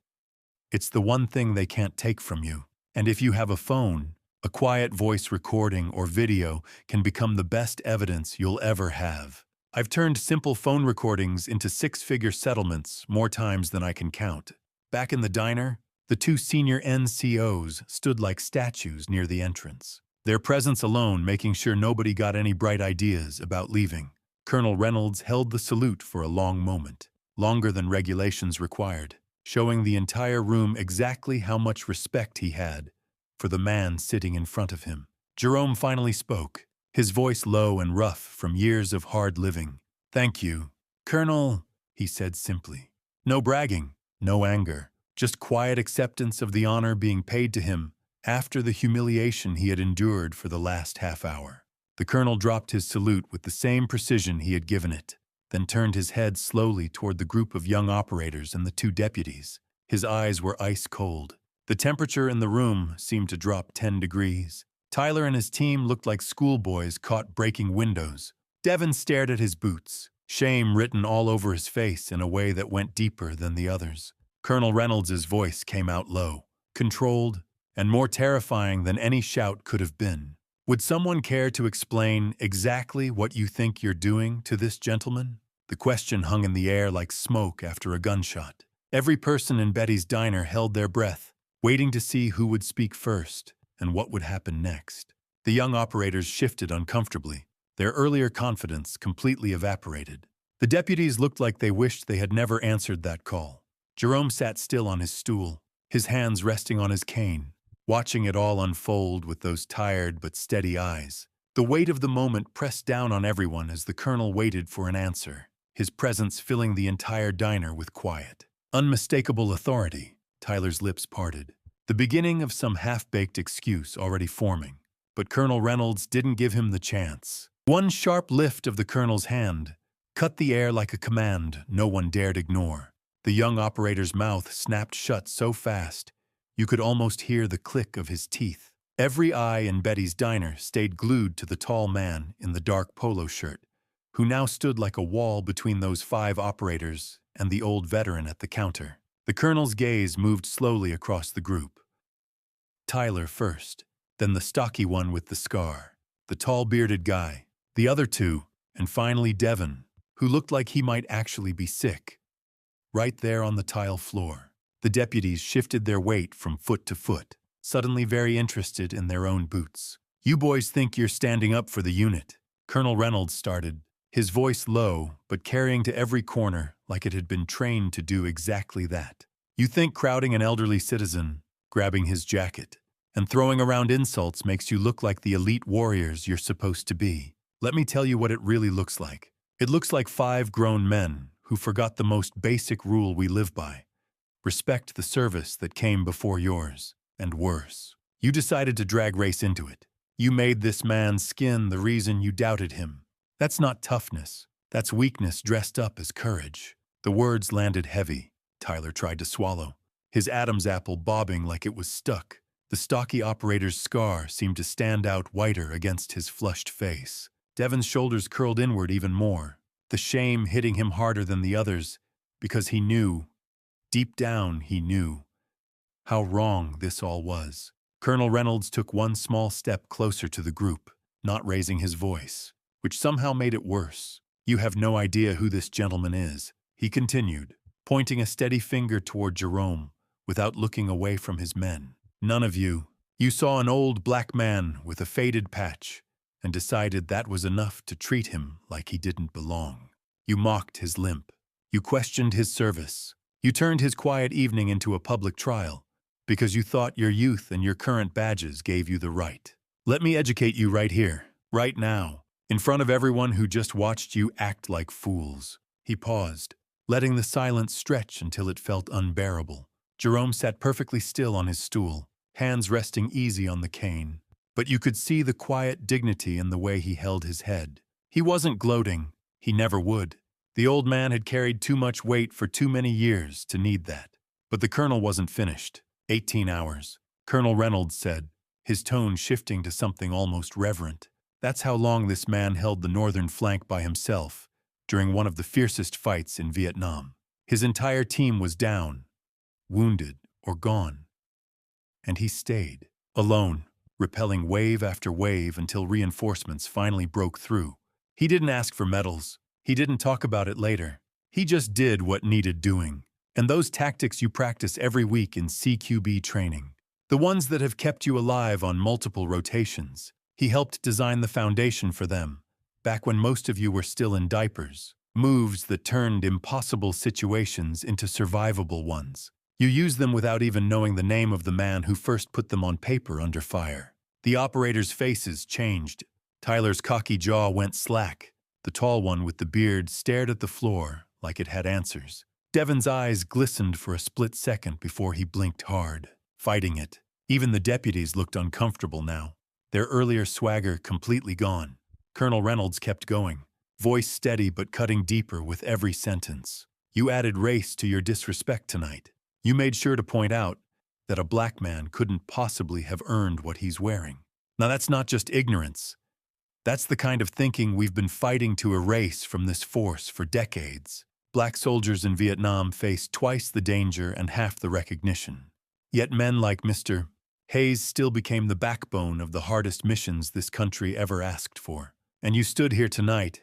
It's the one thing they can't take from you. And if you have a phone, a quiet voice recording or video can become the best evidence you'll ever have. I've turned simple phone recordings into six-figure settlements more times than I can count. Back in the diner, the two senior NCOs stood like statues near the entrance, their presence alone making sure nobody got any bright ideas about leaving. Colonel Reynolds held the salute for a long moment, longer than regulations required, showing the entire room exactly how much respect he had for the man sitting in front of him. Jerome finally spoke, his voice low and rough from years of hard living. "Thank you, Colonel," he said simply. No bragging, no anger, just quiet acceptance of the honor being paid to him after the humiliation he had endured for the last half hour. The colonel dropped his salute with the same precision he had given it, then turned his head slowly toward the group of young operators and the two deputies. His eyes were ice cold. The temperature in the room seemed to drop 10 degrees. Tyler and his team looked like schoolboys caught breaking windows. Devin stared at his boots, shame written all over his face in a way that went deeper than the others. Colonel Reynolds' voice came out low, controlled, and more terrifying than any shout could have been. "Would someone care to explain exactly what you think you're doing to this gentleman?" The question hung in the air like smoke after a gunshot. Every person in Betty's diner held their breath, waiting to see who would speak first and what would happen next. The young operators shifted uncomfortably, their earlier confidence completely evaporated. The deputies looked like they wished they had never answered that call. Jerome sat still on his stool, his hands resting on his cane, watching it all unfold with those tired but steady eyes. The weight of the moment pressed down on everyone as the colonel waited for an answer, his presence filling the entire diner with quiet, unmistakable authority. Tyler's lips parted, the beginning of some half-baked excuse already forming. But Colonel Reynolds didn't give him the chance. One sharp lift of the colonel's hand cut the air like a command no one dared ignore. The young operator's mouth snapped shut so fast you could almost hear the click of his teeth. Every eye in Betty's diner stayed glued to the tall man in the dark polo shirt, who now stood like a wall between those 5 operators and the old veteran at the counter. The colonel's gaze moved slowly across the group. Tyler first, then the stocky one with the scar, the tall bearded guy, the other 2, and finally Devin, who looked like he might actually be sick. Right there on the tile floor, the deputies shifted their weight from foot to foot, suddenly very interested in their own boots. "You boys think you're standing up for the unit," Colonel Reynolds started, his voice low but carrying to every corner like it had been trained to do exactly that. "You think crowding an elderly citizen, grabbing his jacket, and throwing around insults makes you look like the elite warriors you're supposed to be. Let me tell you what it really looks like. It looks like 5 grown men who forgot the most basic rule we live by. Respect the service that came before yours, and worse. You decided to drag race into it. You made this man's skin the reason you doubted him. That's not toughness. That's weakness dressed up as courage." The words landed heavy. Tyler tried to swallow, his Adam's apple bobbing like it was stuck. The stocky operator's scar seemed to stand out whiter against his flushed face. Devin's shoulders curled inward even more, the shame hitting him harder than the others, because he knew, deep down he knew, how wrong this all was. Colonel Reynolds took one small step closer to the group, not raising his voice, which somehow made it worse. "You have no idea who this gentleman is," he continued, pointing a steady finger toward Jerome without looking away from his men. "None of you. You saw an old black man with a faded patch and decided that was enough to treat him like he didn't belong. You mocked his limp. You questioned his service. You turned his quiet evening into a public trial because you thought your youth and your current badges gave you the right. Let me educate you right here, right now, in front of everyone who just watched you act like fools." He paused, letting the silence stretch until it felt unbearable. Jerome sat perfectly still on his stool, hands resting easy on the cane, but you could see the quiet dignity in the way he held his head. He wasn't gloating. He never would. The old man had carried too much weight for too many years to need that. But the colonel wasn't finished. 18 hours. Colonel Reynolds said, his tone shifting to something almost reverent. That's how long this man held the northern flank by himself during one of the fiercest fights in Vietnam. His entire team was down, wounded, or gone. And he stayed, alone, repelling wave after wave until reinforcements finally broke through. He didn't ask for medals. He didn't talk about it later. He just did what needed doing. And those tactics you practice every week in CQB training, the ones that have kept you alive on multiple rotations, he helped design the foundation for them, back when most of you were still in diapers. Moves that turned impossible situations into survivable ones. You use them without even knowing the name of the man who first put them on paper under fire. The operators' faces changed. Tyler's cocky jaw went slack. The tall one with the beard stared at the floor like it had answers. Devin's eyes glistened for a split second before he blinked hard, fighting it. Even the deputies looked uncomfortable now, their earlier swagger completely gone. Colonel Reynolds kept going, voice steady but cutting deeper with every sentence. You added race to your disrespect tonight. You made sure to point out that a black man couldn't possibly have earned what he's wearing. Now that's not just ignorance. That's the kind of thinking we've been fighting to erase from this force for decades. Black soldiers in Vietnam faced twice the danger and half the recognition. Yet men like Mr. Hayes still became the backbone of the hardest missions this country ever asked for. And you stood here tonight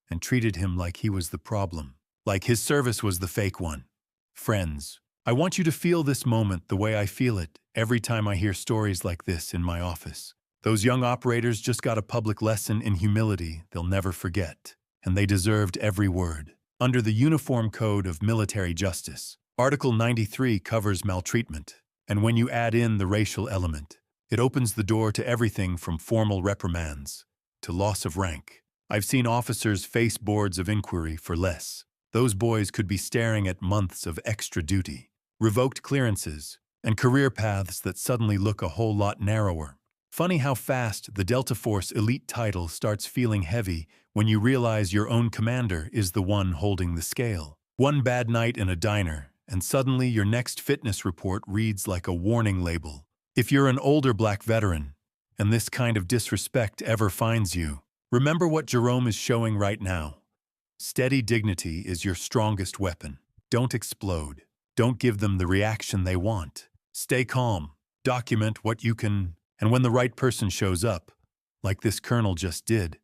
and treated him like he was the problem, like his service was the fake one. Friends, I want you to feel this moment the way I feel it every time I hear stories like this in my office. Those young operators just got a public lesson in humility they'll never forget, and they deserved every word. Under the Uniform Code of Military Justice, Article 93 covers maltreatment, and when you add in the racial element, it opens the door to everything from formal reprimands to loss of rank. I've seen officers face boards of inquiry for less. Those boys could be staring at months of extra duty, revoked clearances, and career paths that suddenly look a whole lot narrower. Funny how fast the Delta Force elite title starts feeling heavy when you realize your own commander is the one holding the scale. One bad night in a diner, and suddenly your next fitness report reads like a warning label. If you're an older black veteran, and this kind of disrespect ever finds you, remember what Jerome is showing right now. Steady dignity is your strongest weapon. Don't explode. Don't give them the reaction they want. Stay calm. Document what you can, and when the right person shows up, like this colonel just did,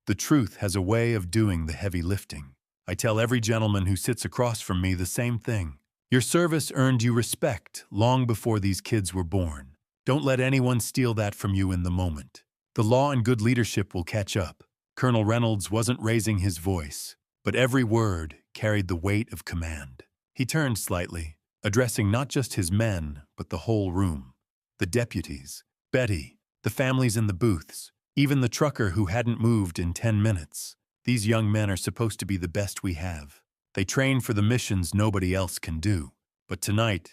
the truth has a way of doing the heavy lifting. I tell every gentleman who sits across from me the same thing. Your service earned you respect long before these kids were born. Don't let anyone steal that from you in the moment. The law and good leadership will catch up. Colonel Reynolds wasn't raising his voice, but every word carried the weight of command. He turned slightly, addressing not just his men, but the whole room. The deputies, Betty, the families in the booths, even the trucker who hadn't moved in 10 minutes. These young men are supposed to be the best we have. They train for the missions nobody else can do. But tonight,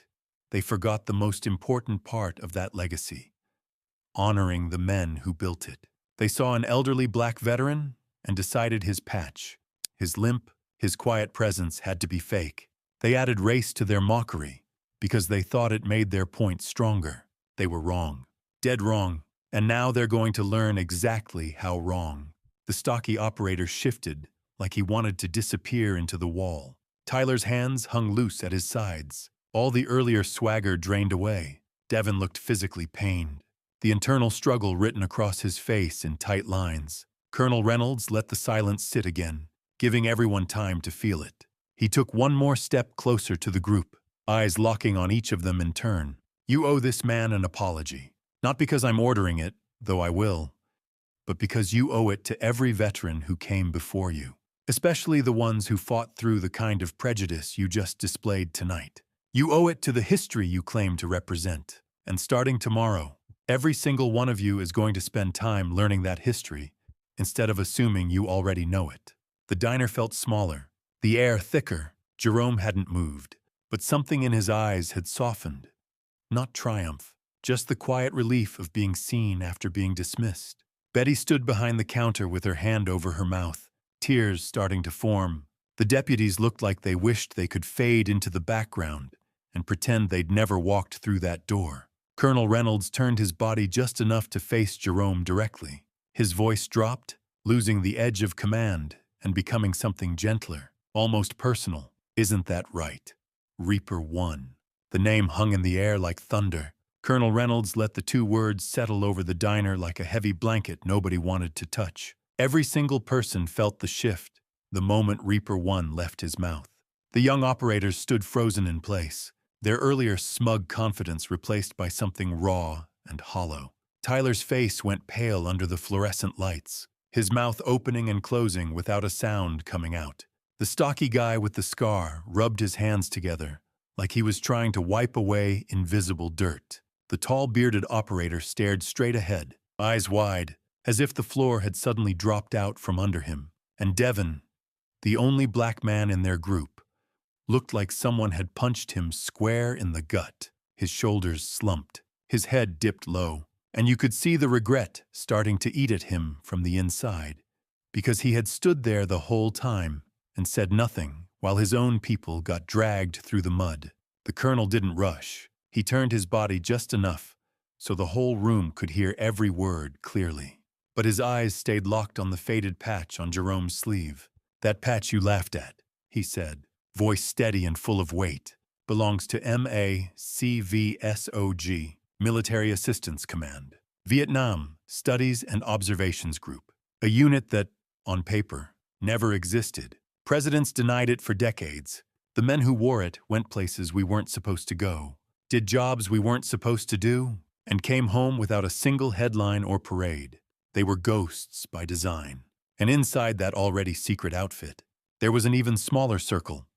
they forgot the most important part of that legacy: honoring the men who built it. They saw an elderly black veteran and decided his patch, his limp, his quiet presence had to be fake. They added race to their mockery because they thought it made their point stronger. They were wrong, dead wrong, and now they're going to learn exactly how wrong. The stocky operator shifted like he wanted to disappear into the wall. Tyler's hands hung loose at his sides. All the earlier swagger drained away. Devin looked physically pained, the internal struggle written across his face in tight lines. Colonel Reynolds let the silence sit again, giving everyone time to feel it. He took one more step closer to the group, eyes locking on each of them in turn. You owe this man an apology. Not because I'm ordering it, though I will, but because you owe it to every veteran who came before you, especially the ones who fought through the kind of prejudice you just displayed tonight. You owe it to the history you claim to represent. And starting tomorrow, every single one of you is going to spend time learning that history instead of assuming you already know it. The diner felt smaller, The air thicker. Jerome hadn't moved, but something in his eyes had softened. Not triumph, just the quiet relief of being seen after being dismissed. Betty stood behind the counter with her hand over her mouth, tears starting to form. The deputies looked like they wished they could fade into the background and pretend they'd never walked through that door. Colonel Reynolds turned his body just enough to face Jerome directly. His voice dropped, losing the edge of command and becoming something gentler, almost personal. Isn't that right? Reaper 1. The name hung in the air like thunder. Colonel Reynolds let the two words settle over the diner like a heavy blanket nobody wanted to touch. Every single person felt the shift the moment Reaper 1 left his mouth. The young operators stood frozen in place, their earlier smug confidence replaced by something raw and hollow. Tyler's face went pale under the fluorescent lights, his mouth opening and closing without a sound coming out. The stocky guy with the scar rubbed his hands together, like he was trying to wipe away invisible dirt. The tall, bearded operator stared straight ahead, eyes wide, as if the floor had suddenly dropped out from under him. And Devon, the only black man in their group, looked like someone had punched him square in the gut. His shoulders slumped, his head dipped low, and you could see the regret starting to eat at him from the inside, because he had stood there the whole time and said nothing while his own people got dragged through the mud. The colonel didn't rush. He turned his body just enough so the whole room could hear every word clearly. But his eyes stayed locked on the faded patch on Jerome's sleeve. "That patch you laughed at," he said, voice steady and full of weight, "belongs to MACVSOG, Military Assistance Command, Vietnam Studies and Observations Group, a unit that, on paper, never existed. Presidents denied it for decades. The men who wore it went places we weren't supposed to go, did jobs we weren't supposed to do, and came home without a single headline or parade. They were ghosts by design. And inside that already secret outfit, there was an even smaller circle.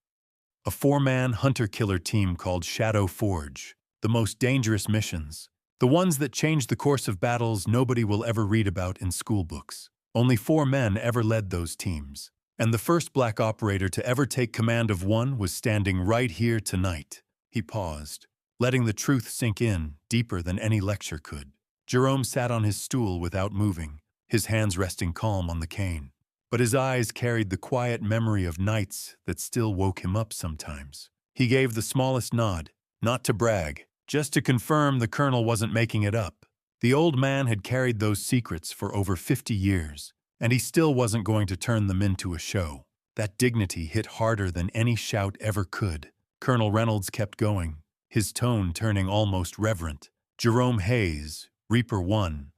A 4-man hunter-killer team called Shadow Forge. The most dangerous missions. The ones that changed the course of battles nobody will ever read about in school books. Only 4 men ever led those teams. And the first black operator to ever take command of one was standing right here tonight." He paused, letting the truth sink in deeper than any lecture could. Jerome sat on his stool without moving, his hands resting calm on the cane. But his eyes carried the quiet memory of nights that still woke him up sometimes. He gave the smallest nod, not to brag, just to confirm the colonel wasn't making it up. The old man had carried those secrets for over 50 years. And he still wasn't going to turn them into a show. That dignity hit harder than any shout ever could. Colonel Reynolds kept going, his tone turning almost reverent. Jerome Hayes, Reaper 1,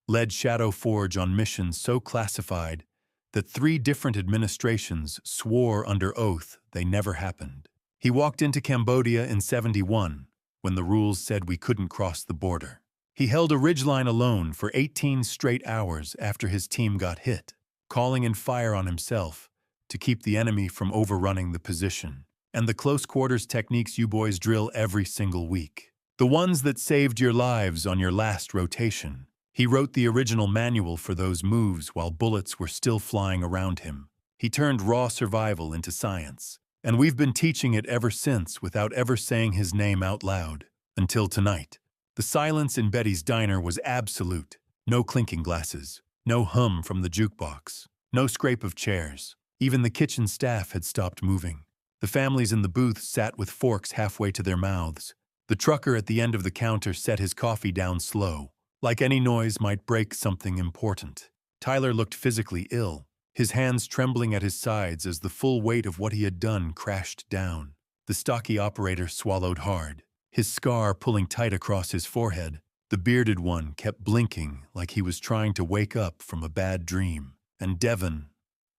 led Shadow Forge on missions so classified that 3 different administrations swore under oath they never happened. He walked into Cambodia in '71 when the rules said we couldn't cross the border. He held a ridgeline alone for 18 straight hours after his team got hit, calling in fire on himself to keep the enemy from overrunning the position. And the close quarters techniques you boys drill every single week. The ones that saved your lives on your last rotation. He wrote the original manual for those moves while bullets were still flying around him. He turned raw survival into science. And we've been teaching it ever since without ever saying his name out loud. Until tonight. The silence in Betty's diner was absolute. No clinking glasses, no hum from the jukebox, no scrape of chairs. Even the kitchen staff had stopped moving. The families in the booth sat with forks halfway to their mouths. The trucker at the end of the counter set his coffee down slow, like any noise might break something important. Tyler looked physically ill, his hands trembling at his sides as the full weight of what he had done crashed down. The stocky operator swallowed hard, his scar pulling tight across his forehead. The bearded one kept blinking like he was trying to wake up from a bad dream. And Devon,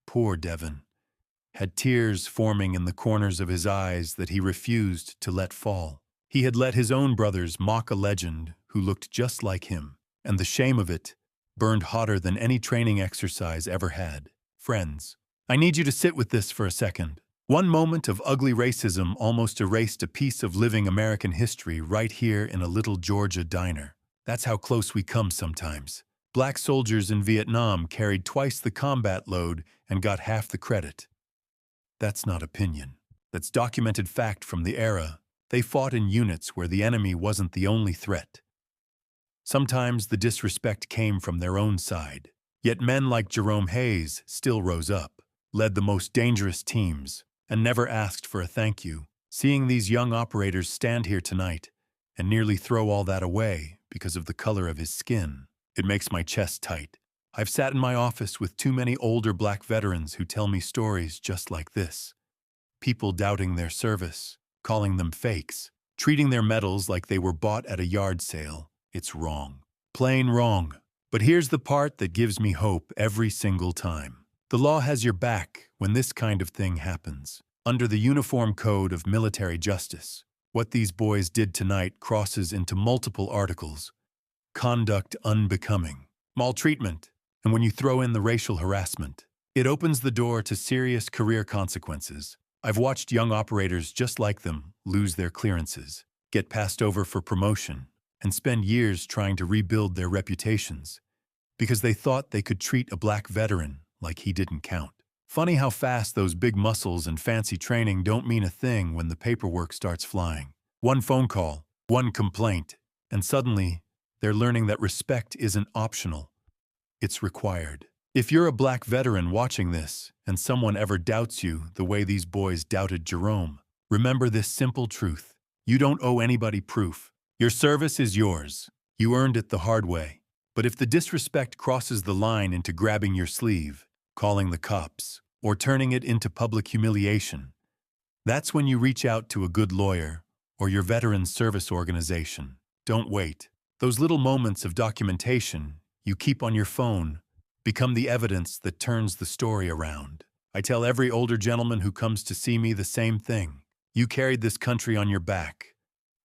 poor Devon, had tears forming in the corners of his eyes that he refused to let fall. He had let his own brothers mock a legend who looked just like him, and the shame of it burned hotter than any training exercise ever had. Friends, I need you to sit with this for a second. One moment of ugly racism almost erased a piece of living American history right here in a little Georgia diner. That's how close we come sometimes. Black soldiers in Vietnam carried twice the combat load and got half the credit. That's not opinion. That's documented fact from the era. They fought in units where the enemy wasn't the only threat. Sometimes the disrespect came from their own side. Yet men like Jerome Hayes still rose up, led the most dangerous teams, and never asked for a thank you. Seeing these young operators stand here tonight and nearly throw all that away because of the color of his skin, it makes my chest tight. I've sat in my office with too many older black veterans who tell me stories just like this. People doubting their service, calling them fakes, treating their medals like they were bought at a yard sale. It's wrong. Plain wrong. But here's the part that gives me hope every single time. The law has your back when this kind of thing happens. Under the Uniform Code of Military Justice, what these boys did tonight crosses into multiple articles. Conduct unbecoming, maltreatment, and when you throw in the racial harassment, it opens the door to serious career consequences. I've watched young operators just like them lose their clearances, get passed over for promotion, and spend years trying to rebuild their reputations because they thought they could treat a black veteran like he didn't count. Funny how fast those big muscles and fancy training don't mean a thing when the paperwork starts flying. One phone call, one complaint, and suddenly they're learning that respect isn't optional. It's required. If you're a black veteran watching this and someone ever doubts you the way these boys doubted Jerome, remember this simple truth. You don't owe anybody proof. Your service is yours. You earned it the hard way. But if the disrespect crosses the line into grabbing your sleeve, calling the cops, or turning it into public humiliation, that's when you reach out to a good lawyer or your veterans service organization. Don't wait. Those little moments of documentation you keep on your phone become the evidence that turns the story around. I tell every older gentleman who comes to see me the same thing. You carried this country on your back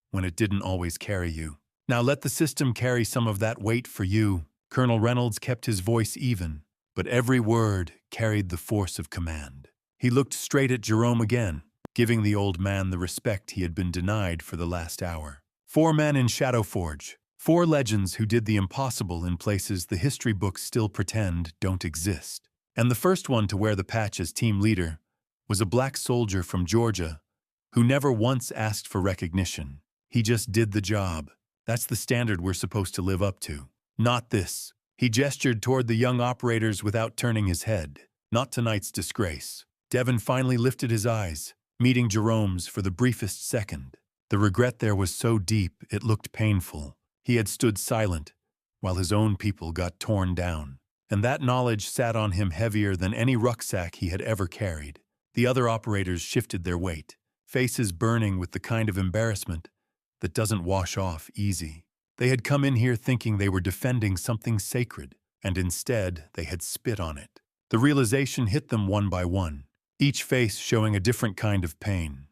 when it didn't always carry you. Now let the system carry some of that weight for you. Colonel Reynolds kept his voice even, but every word carried the force of command. He looked straight at Jerome again, giving the old man the respect he had been denied for the last hour. 4 men in Shadow Forge, 4 legends who did the impossible in places the history books still pretend don't exist. And the first one to wear the patch as team leader was a black soldier from Georgia who never once asked for recognition. He just did the job. That's the standard we're supposed to live up to. Not this. He gestured toward the young operators without turning his head. Not tonight's disgrace. Devin finally lifted his eyes, meeting Jerome's for the briefest second. The regret there was so deep it looked painful. He had stood silent while his own people got torn down, and that knowledge sat on him heavier than any rucksack he had ever carried. The other operators shifted their weight, faces burning with the kind of embarrassment that doesn't wash off easy. They had come in here thinking they were defending something sacred, and instead they had spit on it. The realization hit them one by one, each face showing a different kind of pain.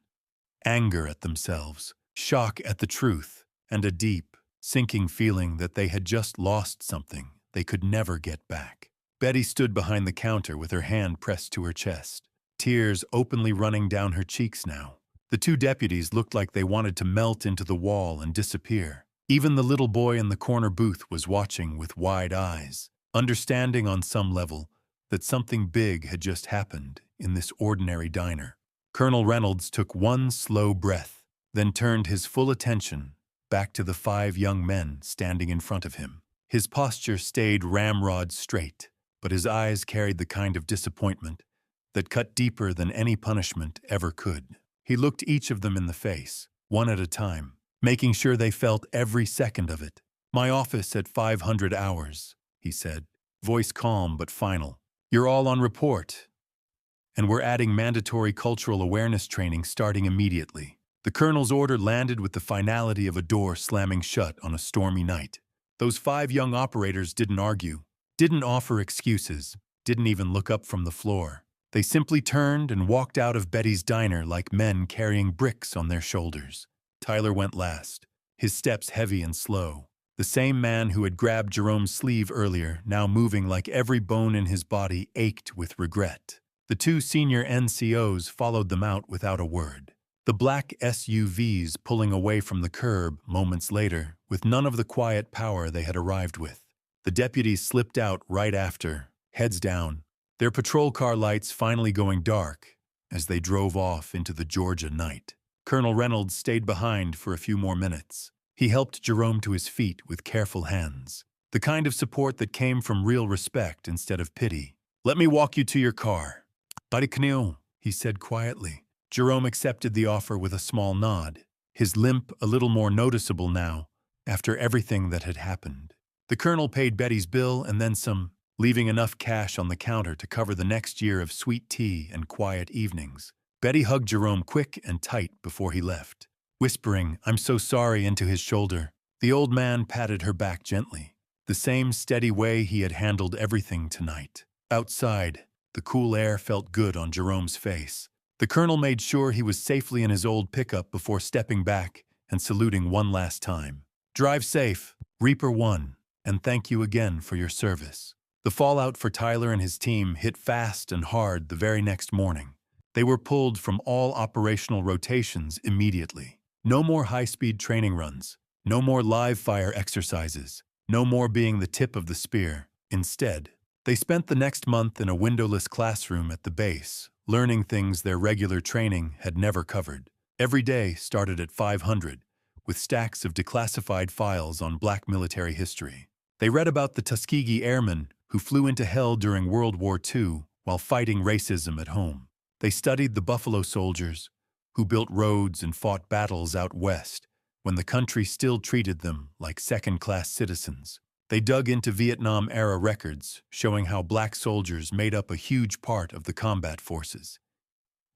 Anger at themselves, shock at the truth, and a deep, sinking feeling that they had just lost something they could never get back. Betty stood behind the counter with her hand pressed to her chest, tears openly running down her cheeks now. The 2 deputies looked like they wanted to melt into the wall and disappear. Even the little boy in the corner booth was watching with wide eyes, understanding on some level that something big had just happened in this ordinary diner. Colonel Reynolds took one slow breath, then turned his full attention back to the 5 young men standing in front of him. His posture stayed ramrod straight, but his eyes carried the kind of disappointment that cut deeper than any punishment ever could. He looked each of them in the face, one at a time, making sure they felt every second of it. "My office at 500 hours, he said, voice calm but final. "You're all on report, and we're adding mandatory cultural awareness training starting immediately." The colonel's order landed with the finality of a door slamming shut on a stormy night. Those 5 young operators didn't argue, didn't offer excuses, didn't even look up from the floor. They simply turned and walked out of Betty's diner like men carrying bricks on their shoulders. Tyler went last, his steps heavy and slow. The same man who had grabbed Jerome's sleeve earlier, now moving like every bone in his body ached with regret. The 2 senior NCOs followed them out without a word. The black SUVs pulling away from the curb moments later with none of the quiet power they had arrived with. The deputies slipped out right after, heads down, their patrol car lights finally going dark as they drove off into the Georgia night. Colonel Reynolds stayed behind for a few more minutes. He helped Jerome to his feet with careful hands, the kind of support that came from real respect instead of pity. "Let me walk you to your car." "Bariknil," he said quietly. Jerome accepted the offer with a small nod, his limp a little more noticeable now, after everything that had happened. The colonel paid Betty's bill and then some, leaving enough cash on the counter to cover the next year of sweet tea and quiet evenings. Betty hugged Jerome quick and tight before he left, whispering, "I'm so sorry," into his shoulder. The old man patted her back gently, the same steady way he had handled everything tonight. Outside, the cool air felt good on Jerome's face. The colonel made sure he was safely in his old pickup before stepping back and saluting one last time. "Drive safe, Reaper 1, and thank you again for your service." The fallout for Tyler and his team hit fast and hard the very next morning. They were pulled from all operational rotations immediately. No more high-speed training runs, no more live-fire exercises, no more being the tip of the spear. Instead, they spent the next month in a windowless classroom at the base, learning things their regular training had never covered. Every day started at 500, with stacks of declassified files on Black military history. They read about the Tuskegee Airmen who flew into hell during World War II while fighting racism at home. They studied the Buffalo Soldiers, who built roads and fought battles out west when the country still treated them like second-class citizens. They dug into Vietnam-era records, showing how Black soldiers made up a huge part of the combat forces,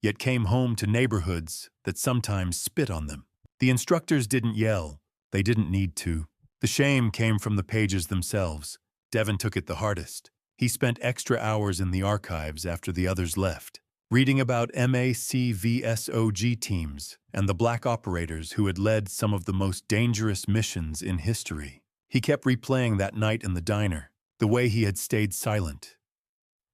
yet came home to neighborhoods that sometimes spit on them. The instructors didn't yell. They didn't need to. The shame came from the pages themselves. Devin took it the hardest. He spent extra hours in the archives after the others left, reading about MACVSOG teams and the Black operators who had led some of the most dangerous missions in history. He kept replaying that night in the diner, the way he had stayed silent,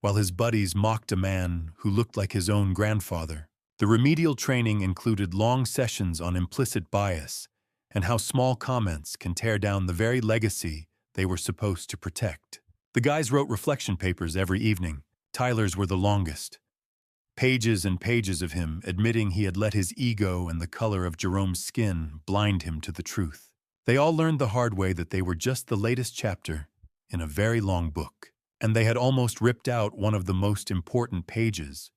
while his buddies mocked a man who looked like his own grandfather. The remedial training included long sessions on implicit bias and how small comments can tear down the very legacy they were supposed to protect. The guys wrote reflection papers every evening. Tyler's were the longest. Pages and pages of him admitting he had let his ego and the color of Jerome's skin blind him to the truth. They all learned the hard way that they were just the latest chapter in a very long book, and they had almost ripped out one of the most important pages.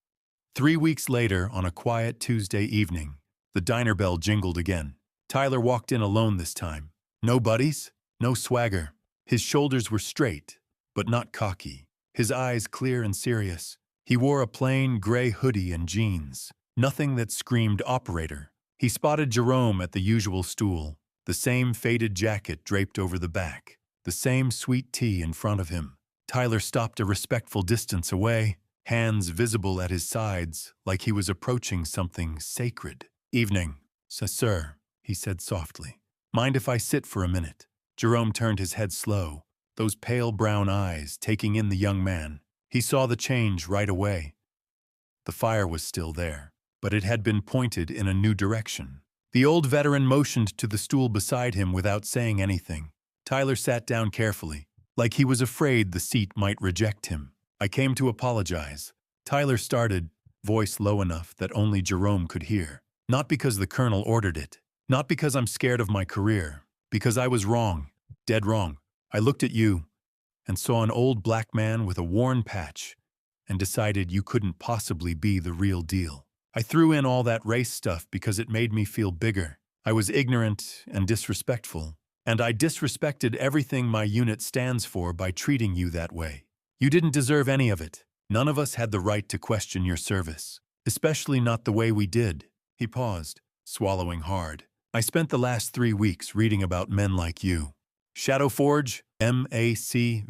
3 weeks later, on a quiet Tuesday evening, the diner bell jingled again. Tyler walked in alone this time. No buddies, no swagger. His shoulders were straight, but not cocky. His eyes clear and serious. He wore a plain gray hoodie and jeans, nothing that screamed operator. He spotted Jerome at the usual stool, the same faded jacket draped over the back, the same sweet tea in front of him. Tyler stopped a respectful distance away, hands visible at his sides like he was approaching something sacred. "Evening, sir," he said softly. "Mind if I sit for a minute?" Jerome turned his head slow, those pale brown eyes taking in the young man. He saw the change right away. The fire was still there, but it had been pointed in a new direction. The old veteran motioned to the stool beside him without saying anything. Tyler sat down carefully, like he was afraid the seat might reject him. "I came to apologize," Tyler started, voice low enough that only Jerome could hear. "Not because the colonel ordered it. Not because I'm scared of my career. Because I was wrong. Dead wrong. I looked at you and saw an old black man with a worn patch and decided you couldn't possibly be the real deal. I threw in all that race stuff because it made me feel bigger. I was ignorant and disrespectful, and I disrespected everything my unit stands for by treating you that way. You didn't deserve any of it. None of us had the right to question your service, especially not the way we did." He paused, swallowing hard. "I spent the last 3 weeks reading about men like you. Shadow Forge, MACVSOG.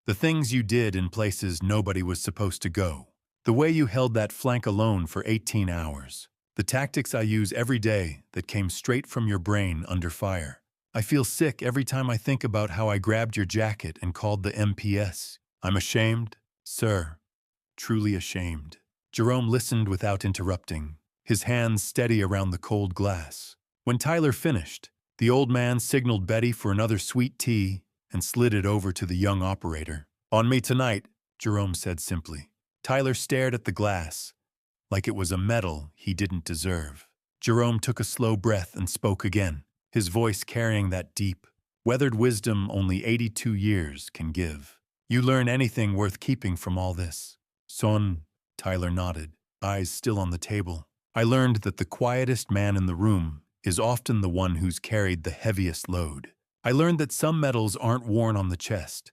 The things you did in places nobody was supposed to go. The way you held that flank alone for 18 hours. The tactics I use every day that came straight from your brain under fire. I feel sick every time I think about how I grabbed your jacket and called the MPS. I'm ashamed, sir. Truly ashamed." Jerome listened without interrupting, his hands steady around the cold glass. When Tyler finished, the old man signaled Betty for another sweet tea and slid it over to the young operator. "On me tonight," Jerome said simply. Tyler stared at the glass, like it was a medal he didn't deserve. Jerome took a slow breath and spoke again, his voice carrying that deep, weathered wisdom only 82 years can give. You learn anything worth keeping from all this? Son, Tyler nodded, eyes still on the table. I learned that the quietest man in the room is often the one who's carried the heaviest load. I learned that some medals aren't worn on the chest.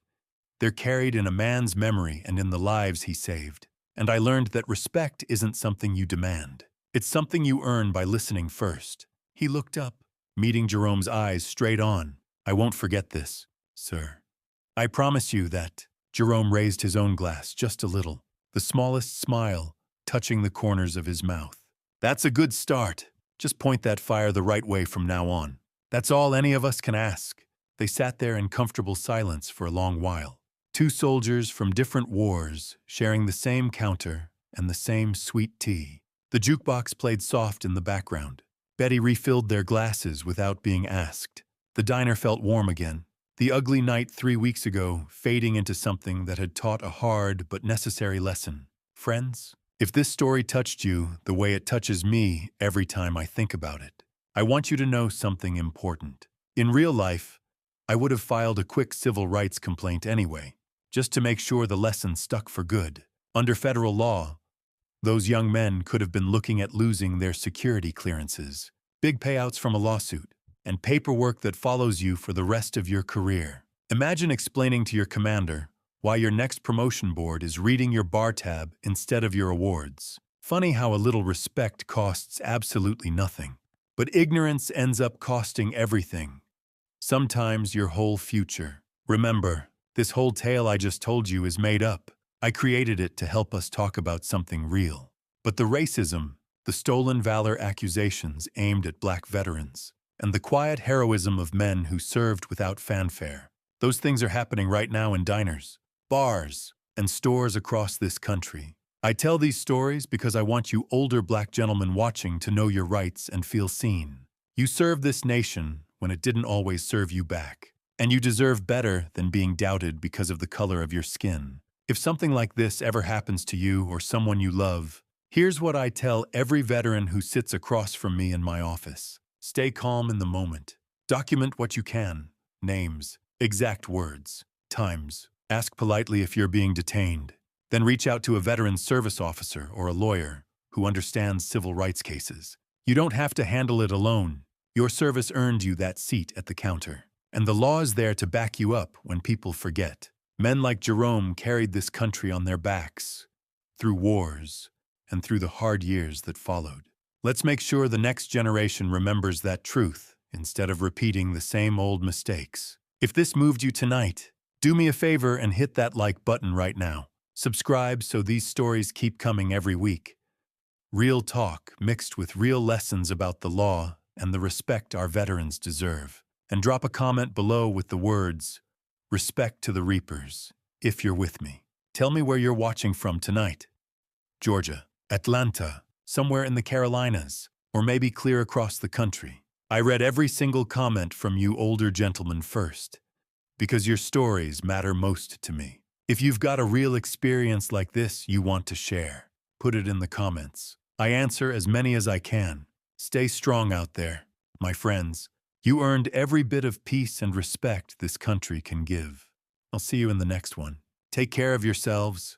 They're carried in a man's memory and in the lives he saved. And I learned that respect isn't something you demand. It's something you earn by listening first. He looked up, meeting Jerome's eyes straight on. I won't forget this, sir. I promise you that. Jerome raised his own glass just a little, the smallest smile touching the corners of his mouth. That's a good start. Just point that fire the right way from now on. That's all any of us can ask. They sat there in comfortable silence for a long while. Two soldiers from different wars sharing the same counter and the same sweet tea. The jukebox played soft in the background. Betty refilled their glasses without being asked. The diner felt warm again. The ugly night 3 weeks ago fading into something that had taught a hard but necessary lesson. Friends, if this story touched you the way it touches me every time I think about it, I want you to know something important. In real life, I would have filed a quick civil rights complaint anyway, just to make sure the lesson stuck for good. Under federal law, those young men could have been looking at losing their security clearances, big payouts from a lawsuit, and paperwork that follows you for the rest of your career. Imagine explaining to your commander why your next promotion board is reading your bar tab instead of your awards. Funny how a little respect costs absolutely nothing. But ignorance ends up costing everything. Sometimes your whole future. Remember, this whole tale I just told you is made up. I created it to help us talk about something real. But the racism, the stolen valor accusations aimed at black veterans, and the quiet heroism of men who served without fanfare, those things are happening right now in diners, bars, and stores across this country. I tell these stories because I want you older black gentlemen watching to know your rights and feel seen. You served this nation when it didn't always serve you back, and you deserve better than being doubted because of the color of your skin. If something like this ever happens to you or someone you love, here's what I tell every veteran who sits across from me in my office. Stay calm in the moment. Document what you can. Names, exact words, times. Ask politely if you're being detained. Then reach out to a veteran service officer or a lawyer who understands civil rights cases. You don't have to handle it alone. Your service earned you that seat at the counter. And the law is there to back you up when people forget. Men like Jerome carried this country on their backs, through wars, and through the hard years that followed. Let's make sure the next generation remembers that truth instead of repeating the same old mistakes. If this moved you tonight, do me a favor and hit that like button right now. Subscribe so these stories keep coming every week. Real talk mixed with real lessons about the law and the respect our veterans deserve. And drop a comment below with the words, "Respect to the Reapers," if you're with me. Tell me where you're watching from tonight. Georgia, Atlanta, somewhere in the Carolinas, or maybe clear across the country. I read every single comment from you older gentlemen first, because your stories matter most to me. If you've got a real experience like this you want to share, put it in the comments. I answer as many as I can. Stay strong out there, my friends. You earned every bit of peace and respect this country can give. I'll see you in the next one. Take care of yourselves,